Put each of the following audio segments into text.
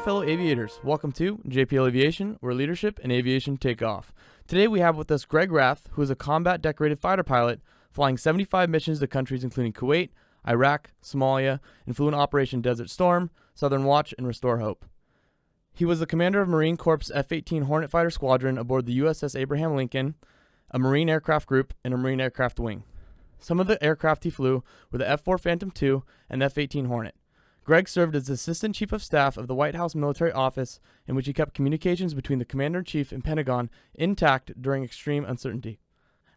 fellow aviators. Welcome to JPL Aviation, where leadership and aviation take off. Today we have with us Greg Rath, who is a combat decorated fighter pilot, flying 75 missions to countries including Kuwait, Iraq, Somalia, and flew in Operation Desert Storm, Southern Watch, and Restore Hope. He was the commander of Marine Corps' F-18 Hornet Fighter Squadron aboard the USS Abraham Lincoln, a Marine aircraft group, and a Marine aircraft wing. Some of the aircraft he flew were the F-4 Phantom II and the F-18 Hornet. Greg served as Assistant Chief of Staff of the White House Military Office, in which he kept communications between the Commander-in-Chief and Pentagon intact during extreme uncertainty.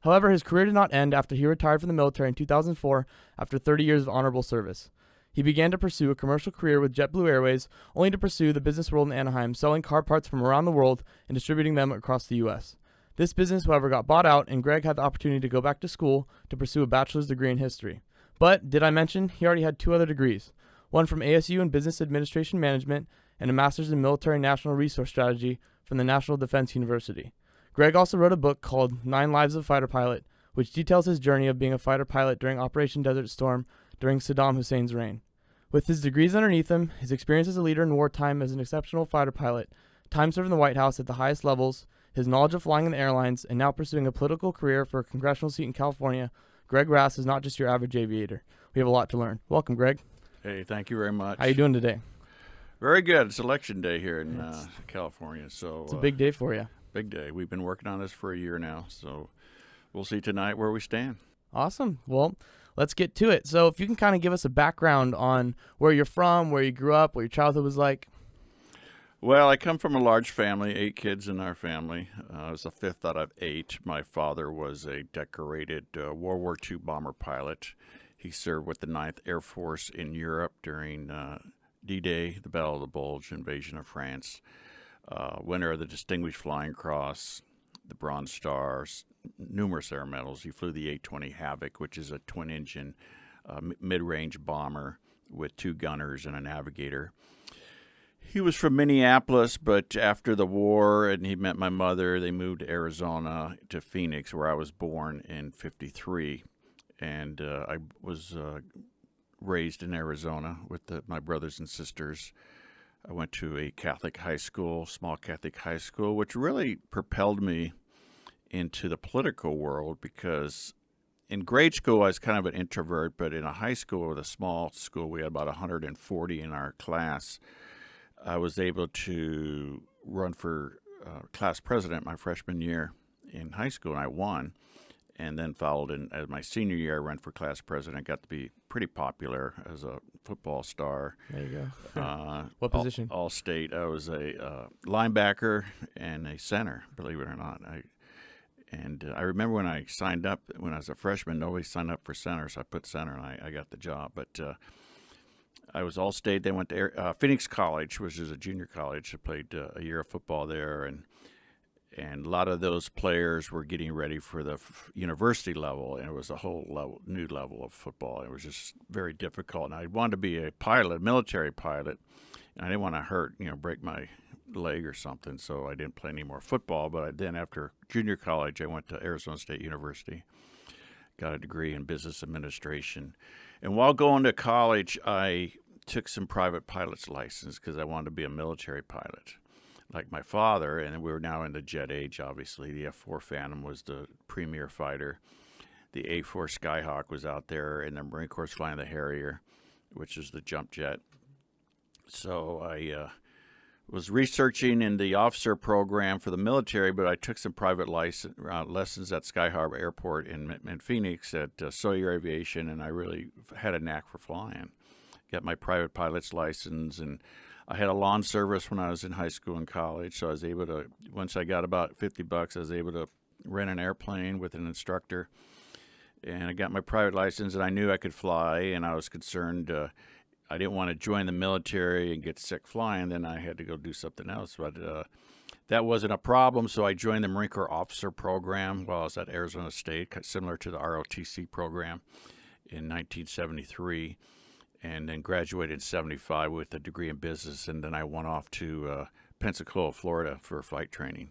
However, his career did not end after he retired from the military in 2004 after 30 years of honorable service. He began to pursue a commercial career with Jet Blue Airways, only to pursue the business world in Anaheim, selling car parts from around the world and distributing them across the U.S. This business, however, got bought out, and Greg had the opportunity to go back to school to pursue a bachelor's degree in history. But, did I mention, he already had two other degrees, one from ASU in Business Administration Management and a master's in Military National Resource Strategy from the National Defense University. Greg also wrote a book called 9 Lives of a Fighter Pilot, which details his journey of being a fighter pilot during Operation Desert Storm during Saddam Hussein's reign. With his degrees underneath him, his experience as a leader in wartime as an exceptional fighter pilot, time served in the White House at the highest levels, his knowledge of flying in the airlines, and now pursuing a political career for a congressional seat in California, Greg Rath is not just your average aviator. We have a lot to learn. Welcome, Greg. Hey, thank you very much. How you doing today? Very good. It's election day here in California, so it's a big day for you. Big day. We've been working on this for a year now, so we'll see tonight where we stand. Awesome. Well, let's get to it. So if you can kind of give us a background on where you're from, where you grew up, what your childhood was like. Well, I come from a large family, 8 kids in our family. I was the 5th out of 8. My father was a decorated World War II bomber pilot. He served with the 9th Air Force in Europe during D-Day, the Battle of the Bulge, invasion of France, winner of the Distinguished Flying Cross, the Bronze Stars, numerous air medals. He flew the A-20 Havoc, which is a twin-engine mid-range bomber with 2 gunners and a navigator. He was from Minneapolis, but after the war, and he met my mother, they moved to Arizona, to Phoenix, where I was born in '53. And I was raised in Arizona with my brothers and sisters. I went to a Catholic high school, small Catholic high school, which really propelled me into the political world because in grade school I was kind of an introvert, but in a high school with a small school, we had about 140 in our class. I was able to run for class president my freshman year in high school, and I won. And then followed in as my senior year, I ran for class president. Got to be pretty popular as a football star. There you go. What position? All state. I was a linebacker and a center, believe it or not. I remember when I signed up, when I was a freshman, nobody signed up for center, so I put center, and I got the job. But I was all state. Then went to Phoenix College, which is a junior college. I played a year of football there, and a lot of those players were getting ready for the university level, and it was a whole new level of football. It was just very difficult, and I wanted to be a pilot, military pilot, and I didn't want to break my leg or something, so I didn't play any more football. But then after junior college, I went to Arizona State University, got a degree in business administration. And while going to college, I took some private pilot's license because I wanted to be a military pilot, like my father, and we were now in the jet age, obviously. The F-4 Phantom was the premier fighter. The A-4 Skyhawk was out there, and the Marine Corps flying the Harrier, which is the jump jet. So I was researching in the officer program for the military, but I took some private lessons at Sky Harbor Airport in Phoenix at Sawyer Aviation, and I really had a knack for flying. Got my private pilot's license, and I had a lawn service when I was in high school and college, so I was able to, once I got about $50, I was able to rent an airplane with an instructor, and I got my private license, and I knew I could fly, and I was concerned I didn't want to join the military and get sick flying, then I had to go do something else, but that wasn't a problem, so I joined the Marine Corps Officer Program while I was at Arizona State, similar to the ROTC program in 1973. And then graduated in 75 with a degree in business, and then I went off to Pensacola, Florida for flight training,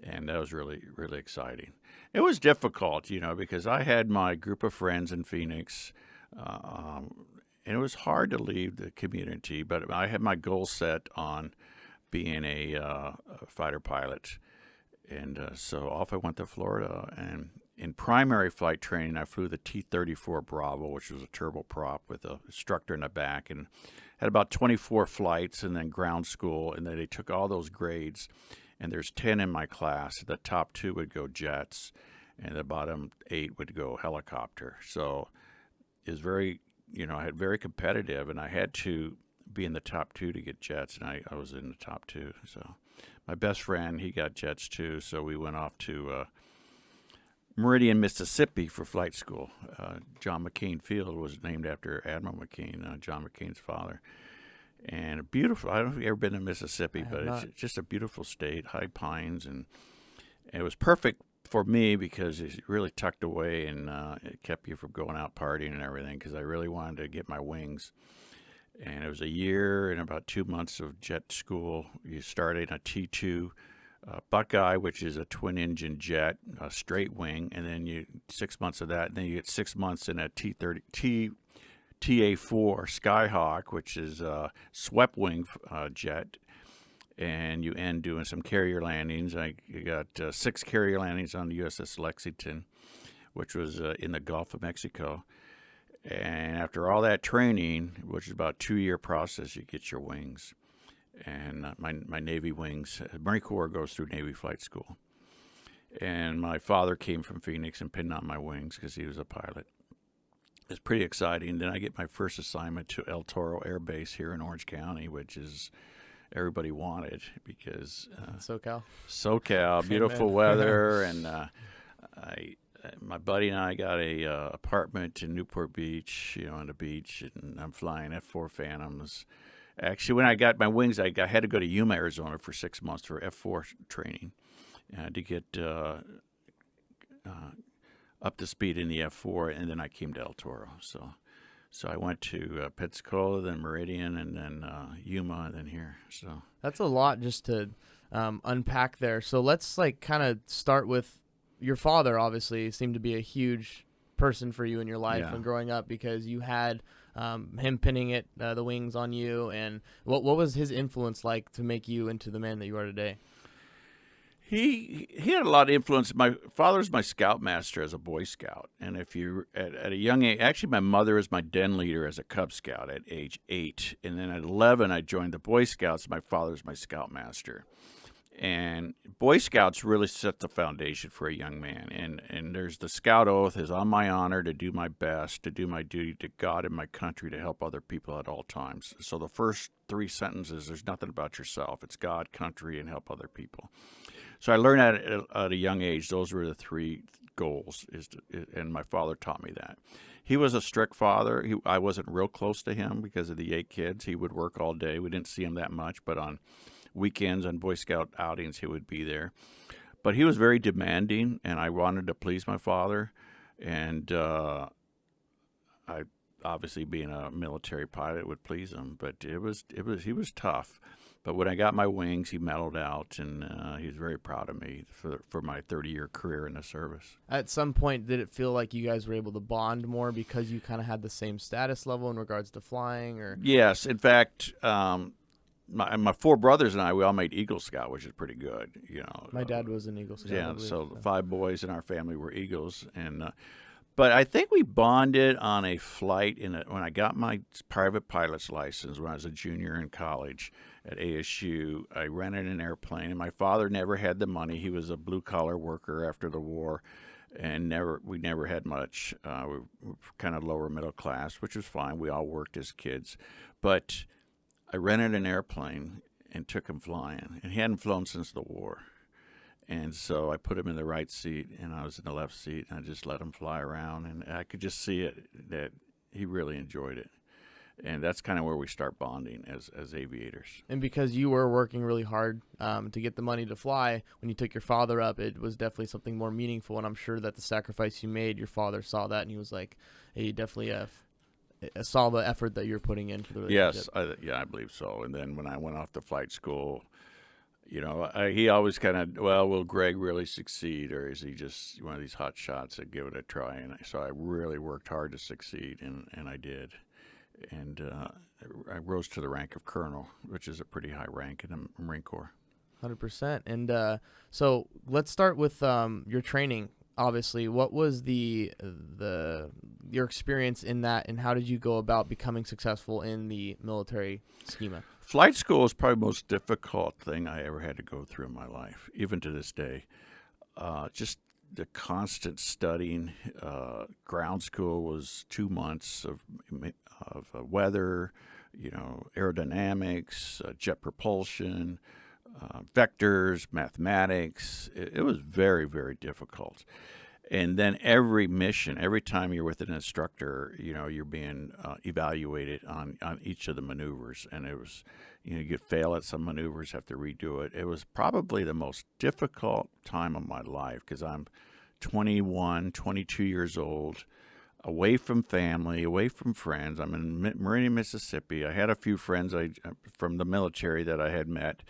and that was really, really exciting. It was difficult, because I had my group of friends in Phoenix, it was hard to leave the community, but I had my goal set on being a fighter pilot. And so off I went to Florida. And in primary flight training, I flew the T-34 Bravo, which was a turboprop with a instructor in the back, and had about 24 flights, and then ground school. And then they took all those grades, and there's 10 in my class. The top 2 would go jets, and the bottom 8 would go helicopter. So it was very, I had very competitive, and I had to be in the top 2 to get jets, and I was in the top 2. So my best friend, he got jets too, so we went off to Meridian, Mississippi for flight school. John McCain Field was named after Admiral McCain, John McCain's father. And beautiful. I don't know if you've ever been to Mississippi, but it's just a beautiful state, high pines, and it was perfect for me because it's really tucked away, and it kept you from going out partying and everything, because I really wanted to get my wings. And it was a year and about 2 months of jet school. You start in a T2 Buckeye, which is a twin-engine jet, a straight wing, and then 6 months of that, and then you get 6 months in a TA4 Skyhawk, which is a swept wing jet, and you end doing some carrier landings. I got 6 carrier landings on the USS Lexington, which was in the Gulf of Mexico. And after all that training, which is about a 2-year process, you get your wings. And my Navy wings, Marine Corps goes through Navy flight school. And my father came from Phoenix and pinned on my wings because he was a pilot. It's pretty exciting. Then I get my first assignment to El Toro Air Base here in Orange County, which is everybody wanted because SoCal, beautiful weather, and my buddy and I got a apartment in Newport Beach, on the beach, and I'm flying F-4 Phantoms. Actually, when I got my wings, I had to go to Yuma, Arizona for 6 months for F-4 training to get up to speed in the F-4, and then I came to El Toro. So I went to Pensacola, then Meridian, and then Yuma, and then here. So that's a lot just to unpack there. So let's kind of start with your father. Obviously seemed to be a huge person for you in your life when growing up, because you had him pinning the wings on you. And what was his influence like to make you into the man that you are today? He had a lot of influence. My father's my scoutmaster as a Boy Scout, and if you at a young age, actually my mother is my den leader as a Cub Scout at age 8, and then at 11 I joined the Boy Scouts. My father's my scoutmaster, and Boy Scouts really set the foundation for a young man. And there's the Scout Oath is on my honor to do my best, to do my duty to God and my country, to help other people at all times. So the first 3 sentences, there's nothing about yourself. It's God, country, and help other people. So I learned at a young age, those were the 3 goals, and my father taught me that. He was a strict father. I wasn't real close to him because of the 8 kids. He would work all day. We didn't see him that much, but on weekends and Boy Scout outings, he would be there. But he was very demanding, and I wanted to please my father. And I, obviously, being a military pilot, would please him. But he was tough. But when I got my wings, he mellowed out, and he was very proud of me for my 30-year career in the service. At some point, did it feel like you guys were able to bond more because you kind of had the same status level in regards to flying? Or yes, in fact, my 4 brothers and I, we all made Eagle Scout, which is pretty good. My dad was an Eagle Scout. Yeah, so 5 boys in our family were Eagles, and but I think we bonded on a flight when I got my private pilot's license when I was a junior in college at ASU. I rented an airplane, and my father never had the money. He was a blue-collar worker after the war, and we never had much. We were kind of lower middle class, which was fine. We all worked as kids. But I rented an airplane and took him flying, and he hadn't flown since the war. And so I put him in the right seat, and I was in the left seat, and I just let him fly around, and I could just see it that he really enjoyed it. And that's kind of where we start bonding as aviators. And because you were working really hard to get the money to fly, when you took your father up, it was definitely something more meaningful. And I'm sure that the sacrifice you made, your father saw that, and he was like, hey, you definitely saw the effort that you're putting in for the relationship. Yes, I believe so. And then when I went off to flight school, he always kind of, will Greg really succeed, or is he just one of these hot shots that give it a try? And so I really worked hard to succeed, and I did. and I rose to the rank of colonel, which is a pretty high rank in the Marine Corps. 100%. And so let's start with your training. Obviously, what was your experience in that, and how did you go about becoming successful in the military schema? Flight school is probably the most difficult thing I ever had to go through in my life, even to this day. Just the constant studying. Ground school was 2 months of weather, aerodynamics, jet propulsion, vectors, mathematics. It was very, very difficult. And then every mission, every time you're with an instructor, you're being evaluated on each of the maneuvers. And it was, you could fail at some maneuvers, have to redo it. It was probably the most difficult time of my life because I'm 21, 22 years old, away from family, away from friends. I'm in Meridian, Mississippi. I had a few friends from the military that I had met,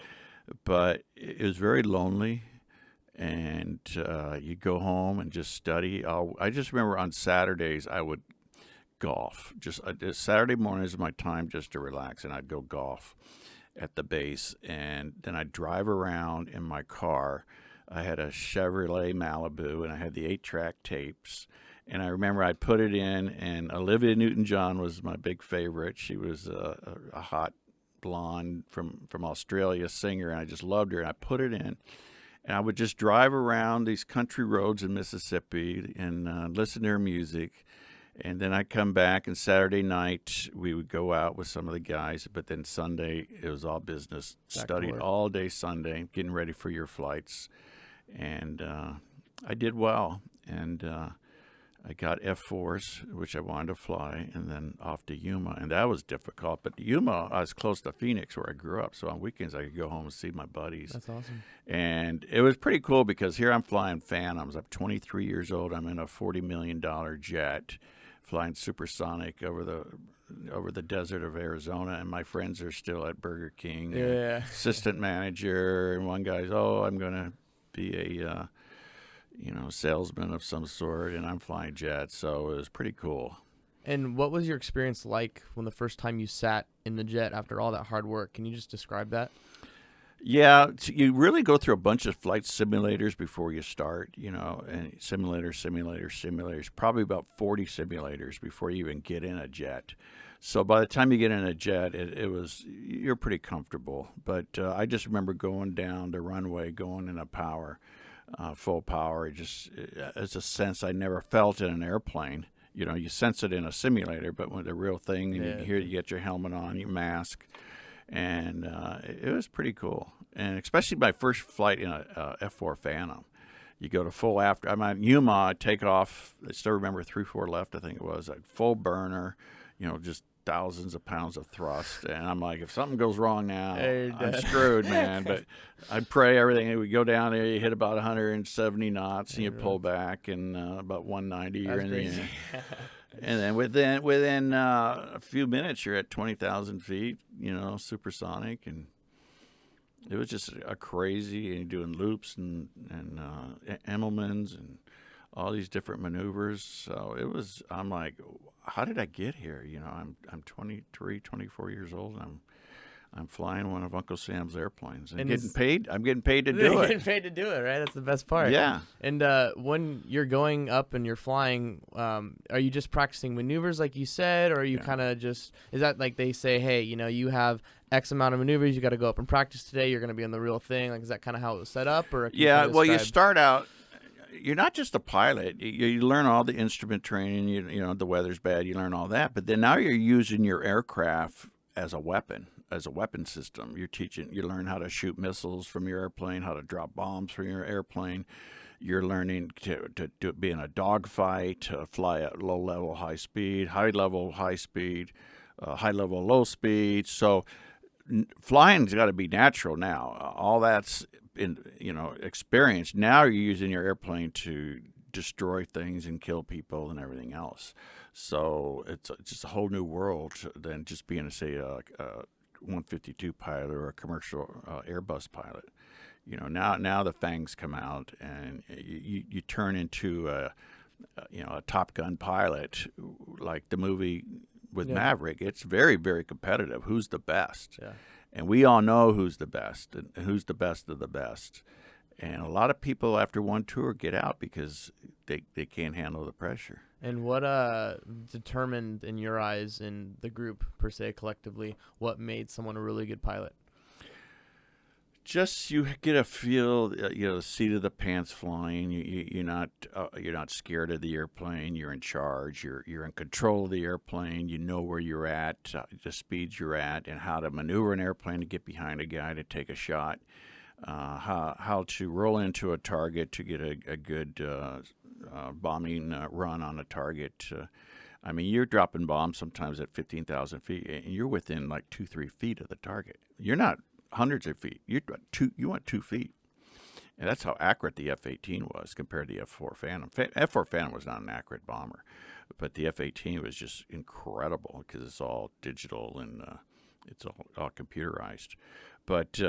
but it was very lonely. And you go home and just study. I just remember on Saturdays I would golf. Just Saturday mornings is my time just to relax, and I'd go golf at the base. And then I'd drive around in my car. I had a Chevrolet Malibu, and I had the 8-track tapes. And I remember I'd put it in, and Olivia Newton-John was my big favorite. She was a hot blonde from Australia singer, and I just loved her. And I put it in. And I would just drive around these country roads in Mississippi and listen to her music. And then I'd come back, and Saturday night we would go out with some of the guys. But then Sunday, it was all business. Studied all day Sunday, getting ready for your flights. And I did well. And I got F-4s, which I wanted to fly, and then off to Yuma. And that was difficult. But Yuma, I was close to Phoenix, where I grew up. So on weekends, I could go home and see my buddies. That's awesome. And it was pretty cool because here I'm flying Phantoms. I'm 23 years old. I'm in a $40 million jet flying supersonic over the desert of Arizona. And my friends are still at Burger King. Yeah. Assistant manager. And one guy's, I'm going to be a salesman of some sort, and I'm flying jets, so it was pretty cool. And what was your experience like when the first time you sat in the jet after all that hard work? Can you just describe that? Yeah, you really go through a bunch of flight simulators before you start, and simulators, probably about 40 simulators before you even get in a jet. So by the time you get in a jet, you're pretty comfortable. But I just remember going down the runway, going in a full power. It's a sense I never felt in an airplane. You sense it in a simulator, but when the real thing, and you get your helmet on, your mask, and it was pretty cool. And especially my first flight in a F-4 Phantom. You go to full after. I'm at Yuma, I take off. I still remember 3-4 left, I think it was, like full burner, just thousands of pounds of thrust, and I'm like, if something goes wrong now, I'm screwed, man. But I'd pray everything. We go down there, you hit about 170 knots, and you pull back, and about 190, you're in the air. And then within a few minutes, you're at 20,000 feet, supersonic, and it was just a crazy. And you're doing loops and Immelmans and all these different maneuvers. So I'm like, how did I get here? I'm 23, 24 years old, and I'm flying one of Uncle Sam's airplanes and getting paid. I'm getting paid to do it. Getting paid to do it, right? That's the best part. Yeah. And when you're going up and you're flying, are you just practicing maneuvers like you said, or are you kind of just, is that like they say, hey, you have X amount of maneuvers, you got to go up and practice today, you're going to be on the real thing? Like, is that kind of how it was set up? Or you start out, you're not just a pilot. You learn all the instrument training. The weather's bad. You learn all that. But then now you're using your aircraft as a weapon system. You learn how to shoot missiles from your airplane, how to drop bombs from your airplane. You're learning to be in a dogfight, to fly at low level, high speed, high level, high speed, high level, low speed. So flying's got to be natural now. All that's experience. Now you're using your airplane to destroy things and kill people and everything else. So it's just a whole new world than just being, say, a 152 pilot or a commercial Airbus pilot. Now the fangs come out, and you turn into a Top Gun pilot, like the movie with Yeah. Maverick, it's very, very competitive. Who's the best? Yeah. And we all know who's the best and who's the best of the best. And a lot of people after one tour get out because they can't handle the pressure. And what determined, in your eyes, in the group per se, collectively, what made someone a really good pilot? Just you get a feel, the seat of the pants flying. You're not scared of the airplane. You're in charge. You're in control of the airplane. You know where you're at, the speeds you're at, and how to maneuver an airplane to get behind a guy to take a shot. How to roll into a target to get a good bombing run on a target. I mean, you're dropping bombs sometimes at 15,000 feet, and you're within like 2-3 feet of the target. You're not hundreds of feet. You want 2 feet. And that's how accurate the F-18 was compared to the F-4 Phantom. F-4 Phantom was not an accurate bomber, but the F-18 was just incredible because it's all digital and it's all computerized. But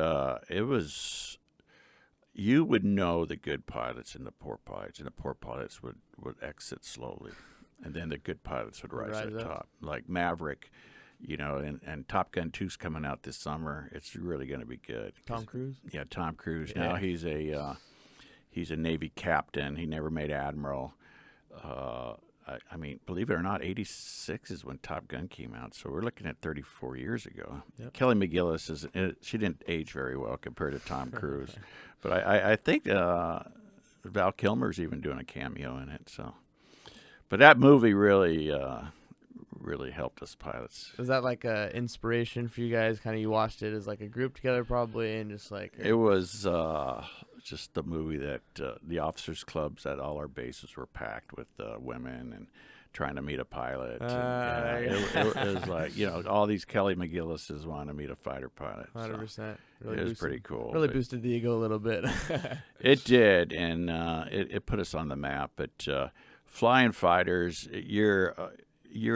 it was, you would know the good pilots and the poor pilots, and the poor pilots would exit slowly, and then the good pilots would rise to the top. Like Maverick, and Top Gun 2's coming out this summer. It's really going to be good. Tom Cruise? Yeah, Tom Cruise. Yeah. Now he's a Navy captain. He never made admiral. I mean, believe it or not, 86 is when Top Gun came out, so we're looking at 34 years ago. Yep. Kelly McGillis she didn't age very well compared to Tom Cruise, but I think Val Kilmer's even doing a cameo in it. So, but that movie really helped us pilots. Was that like a inspiration for you guys? Kind of, you watched it as like a group together, probably, and just like it was. Just the movie that the officers' clubs at all our bases were packed with women and trying to meet a pilot. It was like, all these Kelly McGillises want to meet a fighter pilot. 100%. Really it was pretty cool. Really boosted the ego a little bit. It did, and it put us on the map. But flying fighters, you're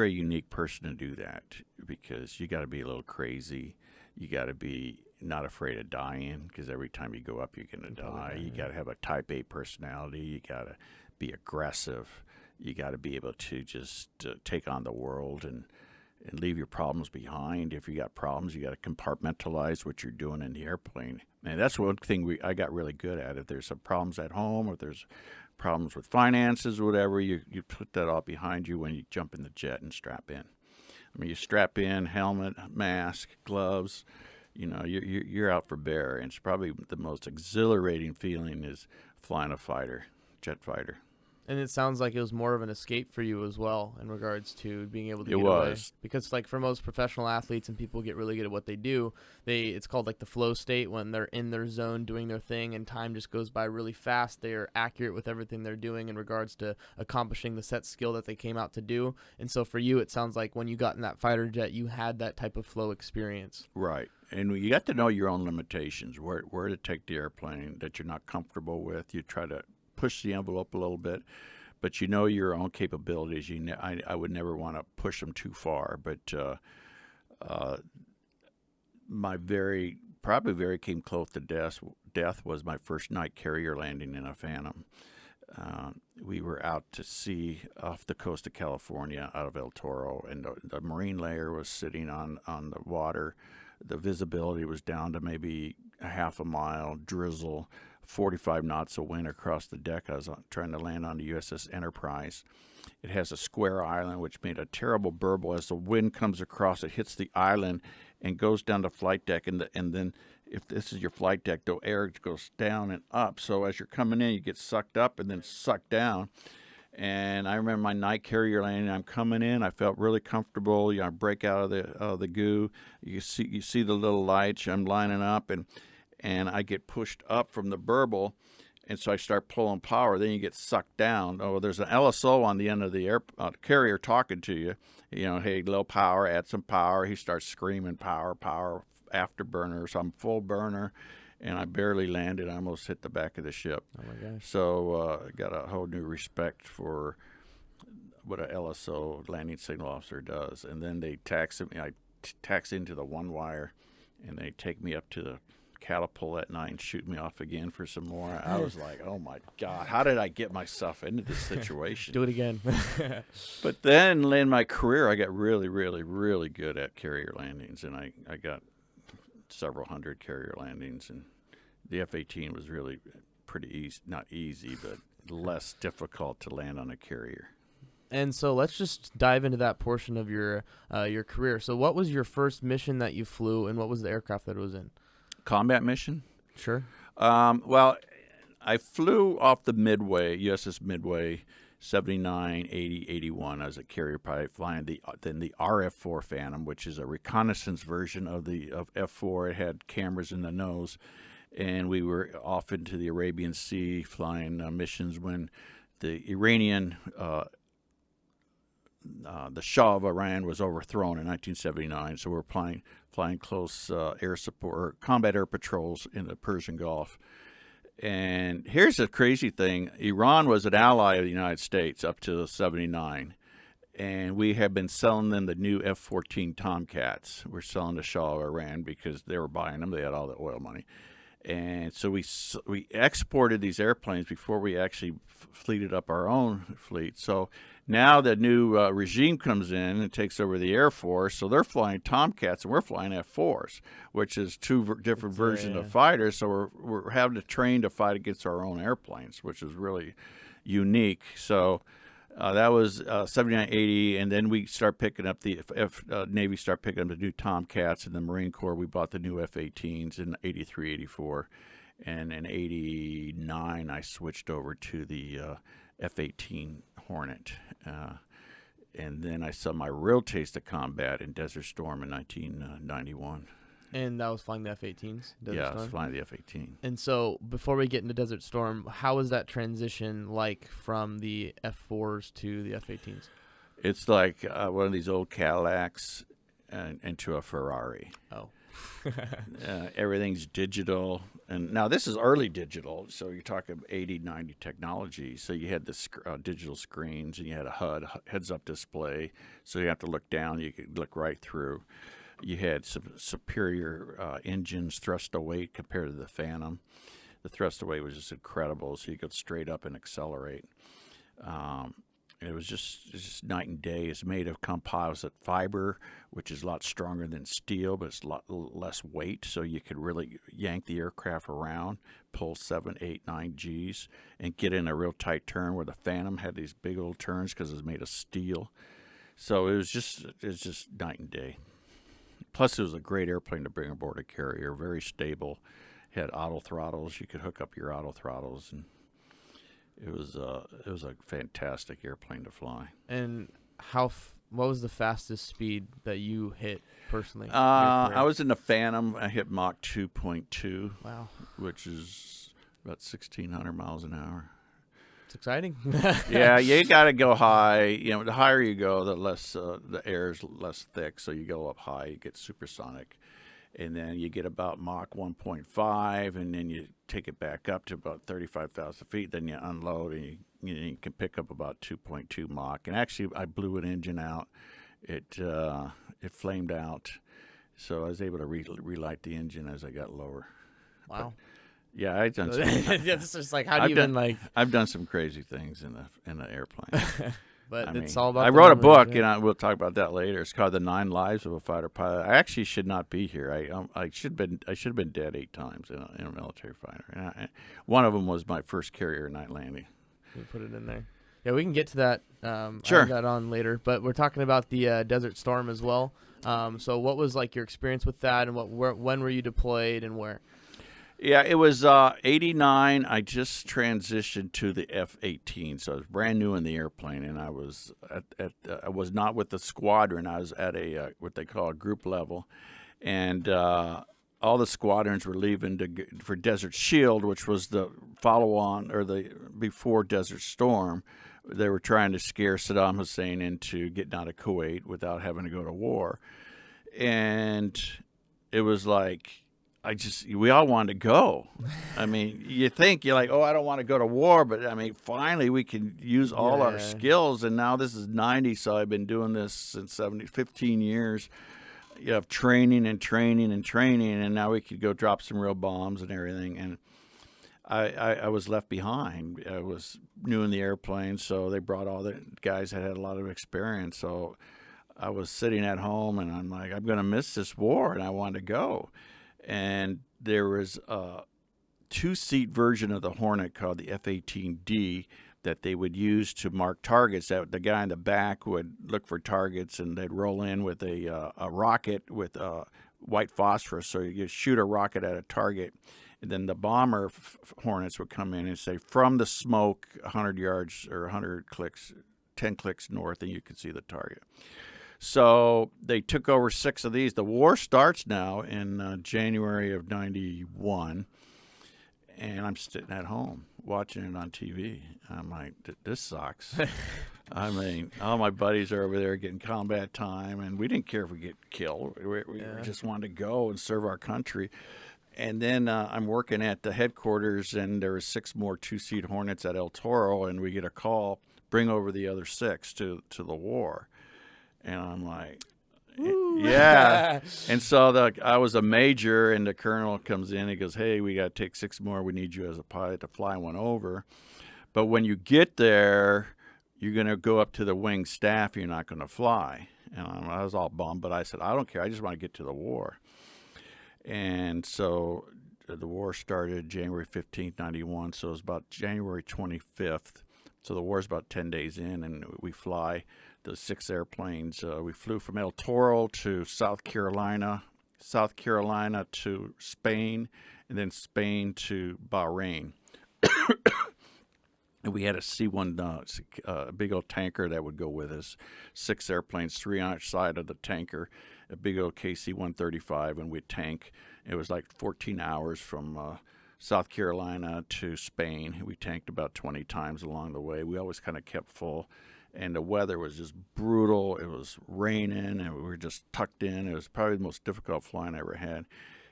a unique person to do that because you got to be a little crazy. You got to be not afraid of dying because every time you go up, you're going to die. You got to have a type A personality. You got to be aggressive. You got to be able to just take on the world and leave your problems behind. If you got problems, you got to compartmentalize what you're doing in the airplane. And that's one thing I got really good at. If there's some problems at home or if there's problems with finances or whatever, you put that all behind you when you jump in the jet and strap in. I mean, you strap in, helmet, mask, gloves. You're out for bear, and it's probably the most exhilarating feeling is flying a jet fighter. And it sounds like it was more of an escape for you as well in regards to being able to get away. Because like for most professional athletes and people get really good at what they do, it's called like the flow state when they're in their zone doing their thing and time just goes by really fast. They are accurate with everything they're doing in regards to accomplishing the set skill that they came out to do. And so for you, it sounds like when you got in that fighter jet, you had that type of flow experience. Right. And you got to know your own limitations, where to take the airplane that you're not comfortable with. You try to push the envelope a little bit, but you know your own capabilities. I would never want to push them too far, but probably very came close to death was my first night carrier landing in a Phantom. We were out to sea off the coast of California out of El Toro, and the marine layer was sitting on the water. The visibility was down to maybe a half a mile, drizzle, 45 knots of wind across the deck. I was trying to land on the USS Enterprise. It has a square island, which made a terrible burble. As the wind comes across, it hits the island and goes down the flight deck. And then if this is your flight deck, the air goes down and up. So as you're coming in, you get sucked up and then sucked down. And I remember my night carrier landing. I'm coming in. I felt really comfortable. I break out of the goo. You see the little lights. I'm lining up, and I get pushed up from the burble, and so I start pulling power. Then you get sucked down. Oh, there's an LSO on the end of the carrier talking to you. Hey, low power, add some power. He starts screaming, power, afterburner. So I'm full burner. And I barely landed. I almost hit the back of the ship. Oh, my gosh. So I got a whole new respect for what a LSO, landing signal officer, does. And then they taxi me. I taxi into the one wire, and they take me up to the catapult at night and shoot me off again for some more. I was like, oh my God, how did I get myself into this situation? Do it again. But then in my career, I got really, really, really good at carrier landings, and I got several hundred carrier landings, and the F-18 was really pretty easy, not easy, but less difficult to land on a carrier. And so let's just dive into that portion of your career. So what was your first mission that you flew, and what was the aircraft that it was in? Combat mission? Sure. Well, I flew off the Midway, USS Midway, 79, 80, 81 as a carrier pilot, flying the RF-4 Phantom, which is a reconnaissance version of F-4. It had cameras in the nose, and we were off into the Arabian Sea flying missions when the Iranian the Shah of Iran was overthrown in 1979, so we're flying close air support or combat air patrols in the Persian Gulf. And here's the crazy thing: Iran was an ally of the United States up to '79, and we have been selling them the new F-14 Tomcats. We're selling the Shah of Iran because they were buying them; they had all the oil money. And so we exported these airplanes before we actually fleeted up our own fleet. So now the new regime comes in and takes over the Air Force. So they're flying Tomcats and we're flying F-4s, which is two different versions of fighters. So we're having to train to fight against our own airplanes, which is really unique. So that was 79, 80, and then we start picking up Navy start picking up the new Tomcats, and the Marine Corps, we bought the new F-18s in 83, 84, and in 89 I switched over to the F-18 Hornet, and then I saw my real taste of combat in Desert Storm in 1991. And that was flying the F-18s? Yeah, I was flying the F-18. And so before we get into Desert Storm, how was that transition like from the F-4s to the F-18s? It's like one of these old Cadillacs into a Ferrari. Oh. Everything's digital. And now this is early digital, so you're talking 80, 90 technology. So you had the digital screens, and you had a HUD, heads-up display, so you have to look down, you could look right through. You had some superior engines, thrust to weight compared to the Phantom. The thrust to weight was just incredible, so you could straight up and accelerate. It was just night and day. It's made of composite fiber, which is a lot stronger than steel, but it's a lot less weight, so you could really yank the aircraft around, pull 7, 8, 9 Gs, and get in a real tight turn, where the Phantom had these big old turns because it was made of steel. So it was just night and day. Plus, it was a great airplane to bring aboard a carrier, very stable. It had auto throttles. You could hook up your auto throttles, and it was a fantastic airplane to fly. And what was the fastest speed that you hit personally? I was in the Phantom. I hit Mach 2.2. Wow. Which is about 1,600 miles an hour. It's exciting. Yeah, you got to go high. You know, the higher you go, the less the air is less thick. So you go up high, you get supersonic, and then you get about Mach 1.5, and then you take it back up to about 35,000 feet. Then you unload, and you can pick up about 2.2 Mach. And actually, I blew an engine out. It flamed out, so I was able to relight the engine as I got lower. Wow. But, yeah, I've done some. It's just like, how do you even like? I've done some crazy things in the airplane. But it's all about. I wrote a book, and we'll talk about that later. It's called "The 9 Lives of a Fighter Pilot." I actually should not be here. I should have been dead 8 times in a military fighter. And one of them was my first carrier night landing. We put it in there. Yeah, we can get to that. Sure. I'll have that on later. But we're talking about the Desert Storm as well. So what was like your experience with that, and when were you deployed, and where? Yeah, it was 89. I just transitioned to the F-18, so I was brand new in the airplane, and I was I was not with the squadron. I was at a what they call a group level, and all the squadrons were leaving for Desert Shield, which was the follow-on or the before Desert Storm. They were trying to scare Saddam Hussein into getting out of Kuwait without having to go to war, and it was like. We all wanted to go. I mean, you're like, oh, I don't want to go to war, but I mean, finally we can use all our skills. And now this is 90, so I've been doing this since 15 years. of training and training and training, and now we could go drop some real bombs and everything. And I was left behind. I was new in the airplane, so they brought all the guys that had a lot of experience. So I was sitting at home, and I'm like, I'm going to miss this war, and I wanted to go. And there was a two-seat version of the Hornet called the F-18D that they would use to mark targets. That the guy in the back would look for targets, and they'd roll in with a rocket with white phosphorus. So you shoot a rocket at a target, and then the bomber Hornets would come in and say, from the smoke, 100 yards or 100 clicks, 10 clicks north, and you could see the target. So they took over 6 of these. The war starts now in January of 91, and I'm sitting at home watching it on TV. I'm like, this sucks. I mean, all my buddies are over there getting combat time, and we didn't care if we get killed. We just wanted to go and serve our country. And then I'm working at the headquarters, and there were 6 more two-seat Hornets at El Toro, and we get a call, bring over the other 6 to the war. And I'm like, ooh. Yeah. And so I was a major, and the colonel comes in. He goes, hey, we got to take 6 more. We need you as a pilot to fly one over. But when you get there, you're going to go up to the wing staff. You're not going to fly. And I was all bummed, but I said, I don't care. I just want to get to the war. And so the war started January 15th, 91. So it was about January 25th. So the war's about 10 days in, and we fly the 6 airplanes. We flew from El Toro to South Carolina to Spain, and then Spain to Bahrain. And we had a C-1, a big old tanker that would go with us. 6 airplanes, 3 on each side of the tanker, a big old KC-135, and we'd tank. It was like 14 hours from South Carolina to Spain. We tanked about 20 times along the way. We always kind of kept full. And the weather was just brutal. It was raining, and we were just tucked in. It was probably the most difficult flying I ever had.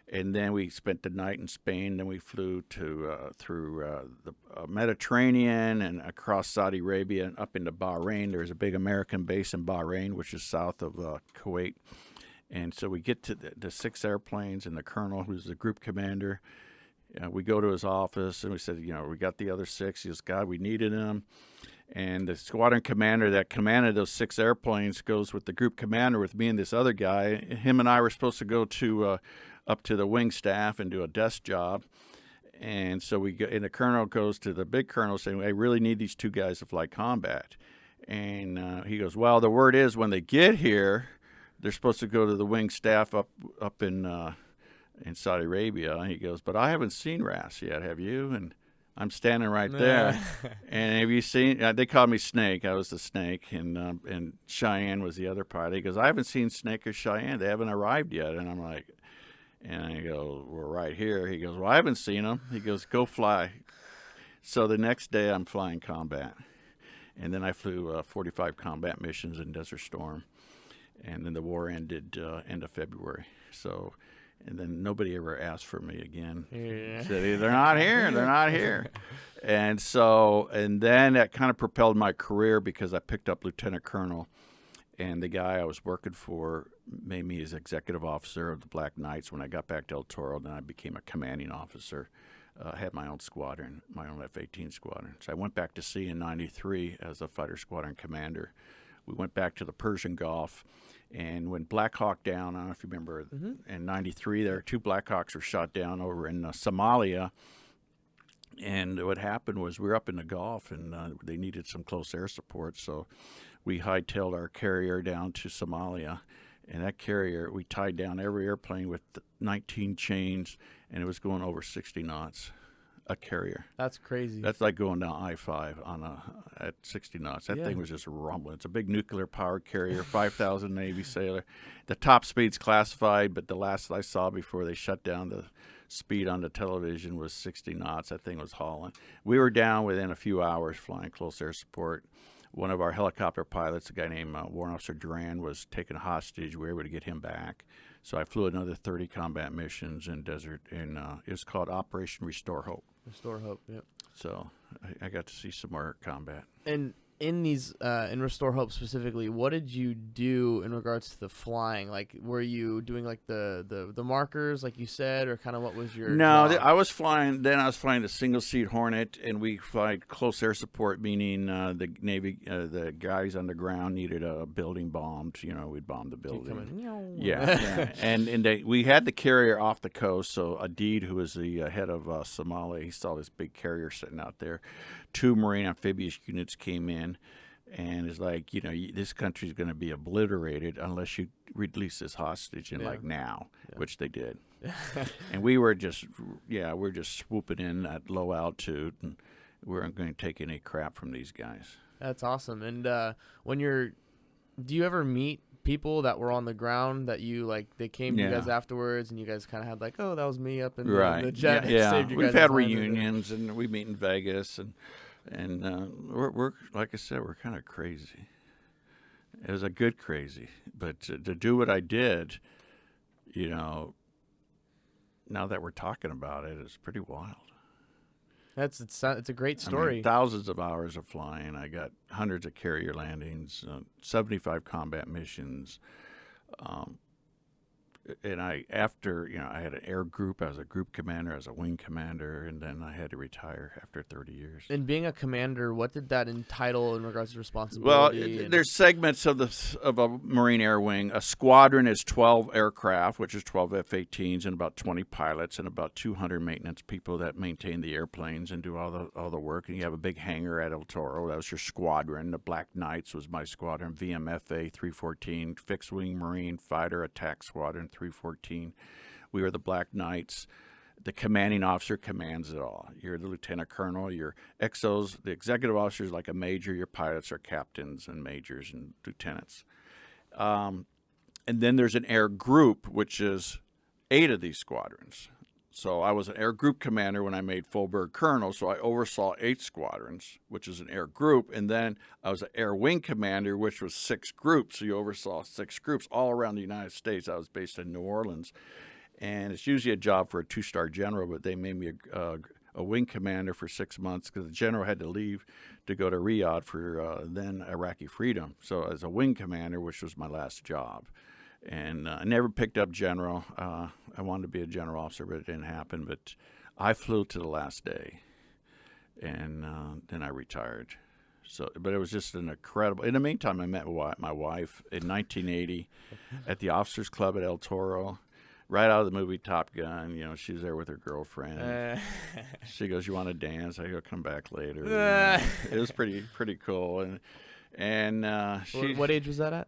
And then we spent the night in Spain. Then we flew to through the Mediterranean and across Saudi Arabia and up into Bahrain. There's a big American base in Bahrain, which is south of Kuwait. And so we get to the 6 airplanes, and the colonel, who's the group commander, we go to his office, and we said, we got the other 6. He goes, God, we needed them. And the squadron commander that commanded those 6 airplanes goes with the group commander with me and this other guy. Him and I were supposed to go to up to the wing staff and do a desk job. And so and the colonel goes to the big colonel saying, I really need these 2 guys to fly combat. And he goes, well, the word is when they get here, they're supposed to go to the wing staff up in Saudi Arabia. And he goes, but I haven't seen Raths yet, have you? And I'm standing right there. And have you seen, they called me Snake. I was the Snake. And Cheyenne was the other pilot. He goes, I haven't seen Snake or Cheyenne. They haven't arrived yet. And I'm like, and I go, we're right here. He goes, well, I haven't seen them. He goes, go fly. So the next day I'm flying combat. And then I flew 45 combat missions in Desert Storm. And then the war ended end of February. So, and then nobody ever asked for me again. Yeah. Said, they're not here. They're not here. And so, and then that kind of propelled my career because I picked up lieutenant colonel, and the guy I was working for made me his executive officer of the Black Knights when I got back to El Toro. Then I became a commanding officer. I had my own squadron, my own F-18 squadron. So I went back to sea in 93 as a fighter squadron commander. We went back to the Persian Gulf. And when Black Hawk down, I don't know if you remember, in 93, there were 2 Black Hawks were shot down over in Somalia. And what happened was we were up in the Gulf, and they needed some close air support. So we hightailed our carrier down to Somalia. And that carrier, we tied down every airplane with 19 chains, and it was going over 60 knots. A carrier. That's crazy. That's like going down I-5 at 60 knots. That thing was just rumbling. It's a big nuclear powered carrier, 5,000 Navy sailor. The top speed's classified, but the last I saw before they shut down the speed on the television was 60 knots. That thing was hauling. We were down within a few hours flying close air support. One of our helicopter pilots, a guy named Warrant Officer Duran, was taken hostage. We were able to get him back. So I flew another 30 combat missions in desert, and it was called Operation Restore Hope. Restore Hope, yep. So I got to see some more combat. And in these in Restore Hope specifically, what did you do in regards to the flying? Like, were you doing like the markers, like you said, or kind of what was your No, job? I was flying. Then I was flying the single seat Hornet, and we fly close air support, meaning the Navy, the guys on the ground needed a building bombed. We'd bomb the building. Yeah. And we had the carrier off the coast. So Adid, who was the head of Somalia, he saw this big carrier sitting out there. 2 Marine amphibious units came in, and it's like, this country's going to be obliterated unless you release this hostage in now, which they did. And we're just swooping in at low altitude, and we weren't going to take any crap from these guys. That's awesome. And do you ever meet people that were on the ground that you they came to you guys afterwards, and you guys kind of had like, oh, that was me up in the jet. Yeah. Saved you We've guys' had life. reunions, and we meet in Vegas, and we're like I said, we're kind of crazy. It was a good crazy, but to do what I did, now that we're talking about it, it's pretty wild. It's a great story. I mean, thousands of hours of flying. I got hundreds of carrier landings, 75 combat missions. And I had an air group. I was a group commander. I was a wing commander, and then I had to retire after 30 years. And being a commander, what did that entitle in regards to responsibility? Well, there's segments of a Marine Air Wing. A squadron is 12 aircraft, which is 12 F-18s, and about 20 pilots, and about 200 maintenance people that maintain the airplanes and do all the work. And you have a big hangar at El Toro. That was your squadron. The Black Knights was my squadron. VMFA 314, fixed wing Marine fighter attack squadron 314. We were the Black Knights. The commanding officer commands it all. You're the lieutenant colonel. Your XOs, the executive officers, like a major. Your pilots are captains and majors and lieutenants. And then there's an air group, which is 8 of these squadrons. So I was an air group commander when I made full-bird colonel, so I oversaw 8 squadrons, which is an air group. And then I was an air wing commander, which was 6 groups, so you oversaw 6 groups all around the United States. I was based in New Orleans. And it's usually a job for a 2-star general, but they made me a wing commander for 6 months because the general had to leave to go to Riyadh for then Iraqi freedom. So as a wing commander, which was my last job. And I never picked up general. I wanted to be a general officer, but it didn't happen. But I flew to the last day, and then I retired. But it was just an incredible. In the meantime, I met my wife in 1980 at the Officers Club at El Toro, right out of the movie Top Gun. She was there with her girlfriend. She goes, "You want to dance?" I go, "Come back later." It was pretty cool. And she. What age was that at?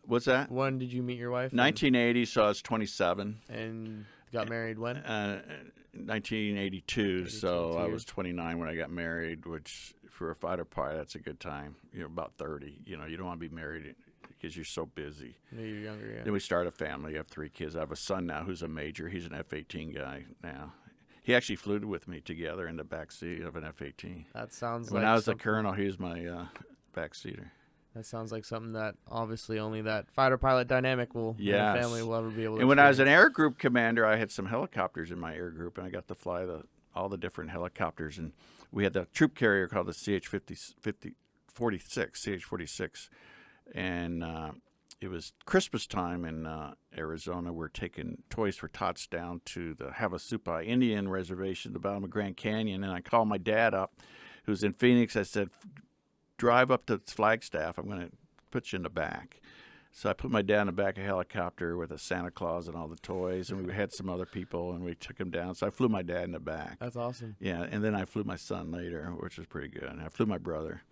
What's that? When did you meet your wife? 1980, so I was 27. And got married when? 1982, so I was 29 when I got married, which for a fighter pilot, that's a good time. About 30. You don't want to be married because you're so busy. You're younger, yeah. Then we start a family. I have 3 kids. I have a son now who's a major. He's an F-18 guy now. He actually flew with me together in the backseat of an F-18. That sounds when I was a colonel, he was my backseater. That sounds like something that obviously only that fighter pilot dynamic will in the family will ever be able to And when experience. I was an air group commander, I had some helicopters in my air group, and I got to fly all the different helicopters. And we had the troop carrier called the CH-46. And it was Christmas time in Arizona. We're taking Toys for Tots down to the Havasupai Indian Reservation at the bottom of Grand Canyon. And I called my dad up, who's in Phoenix. I said, drive up to Flagstaff. I'm going to put you in the back. So I put my dad in the back of a helicopter with a Santa Claus and all the toys, and we had some other people, and we took him down. So I flew my dad in the back. That's awesome. Yeah, and then I flew my son later, which was pretty good. And I flew my brother.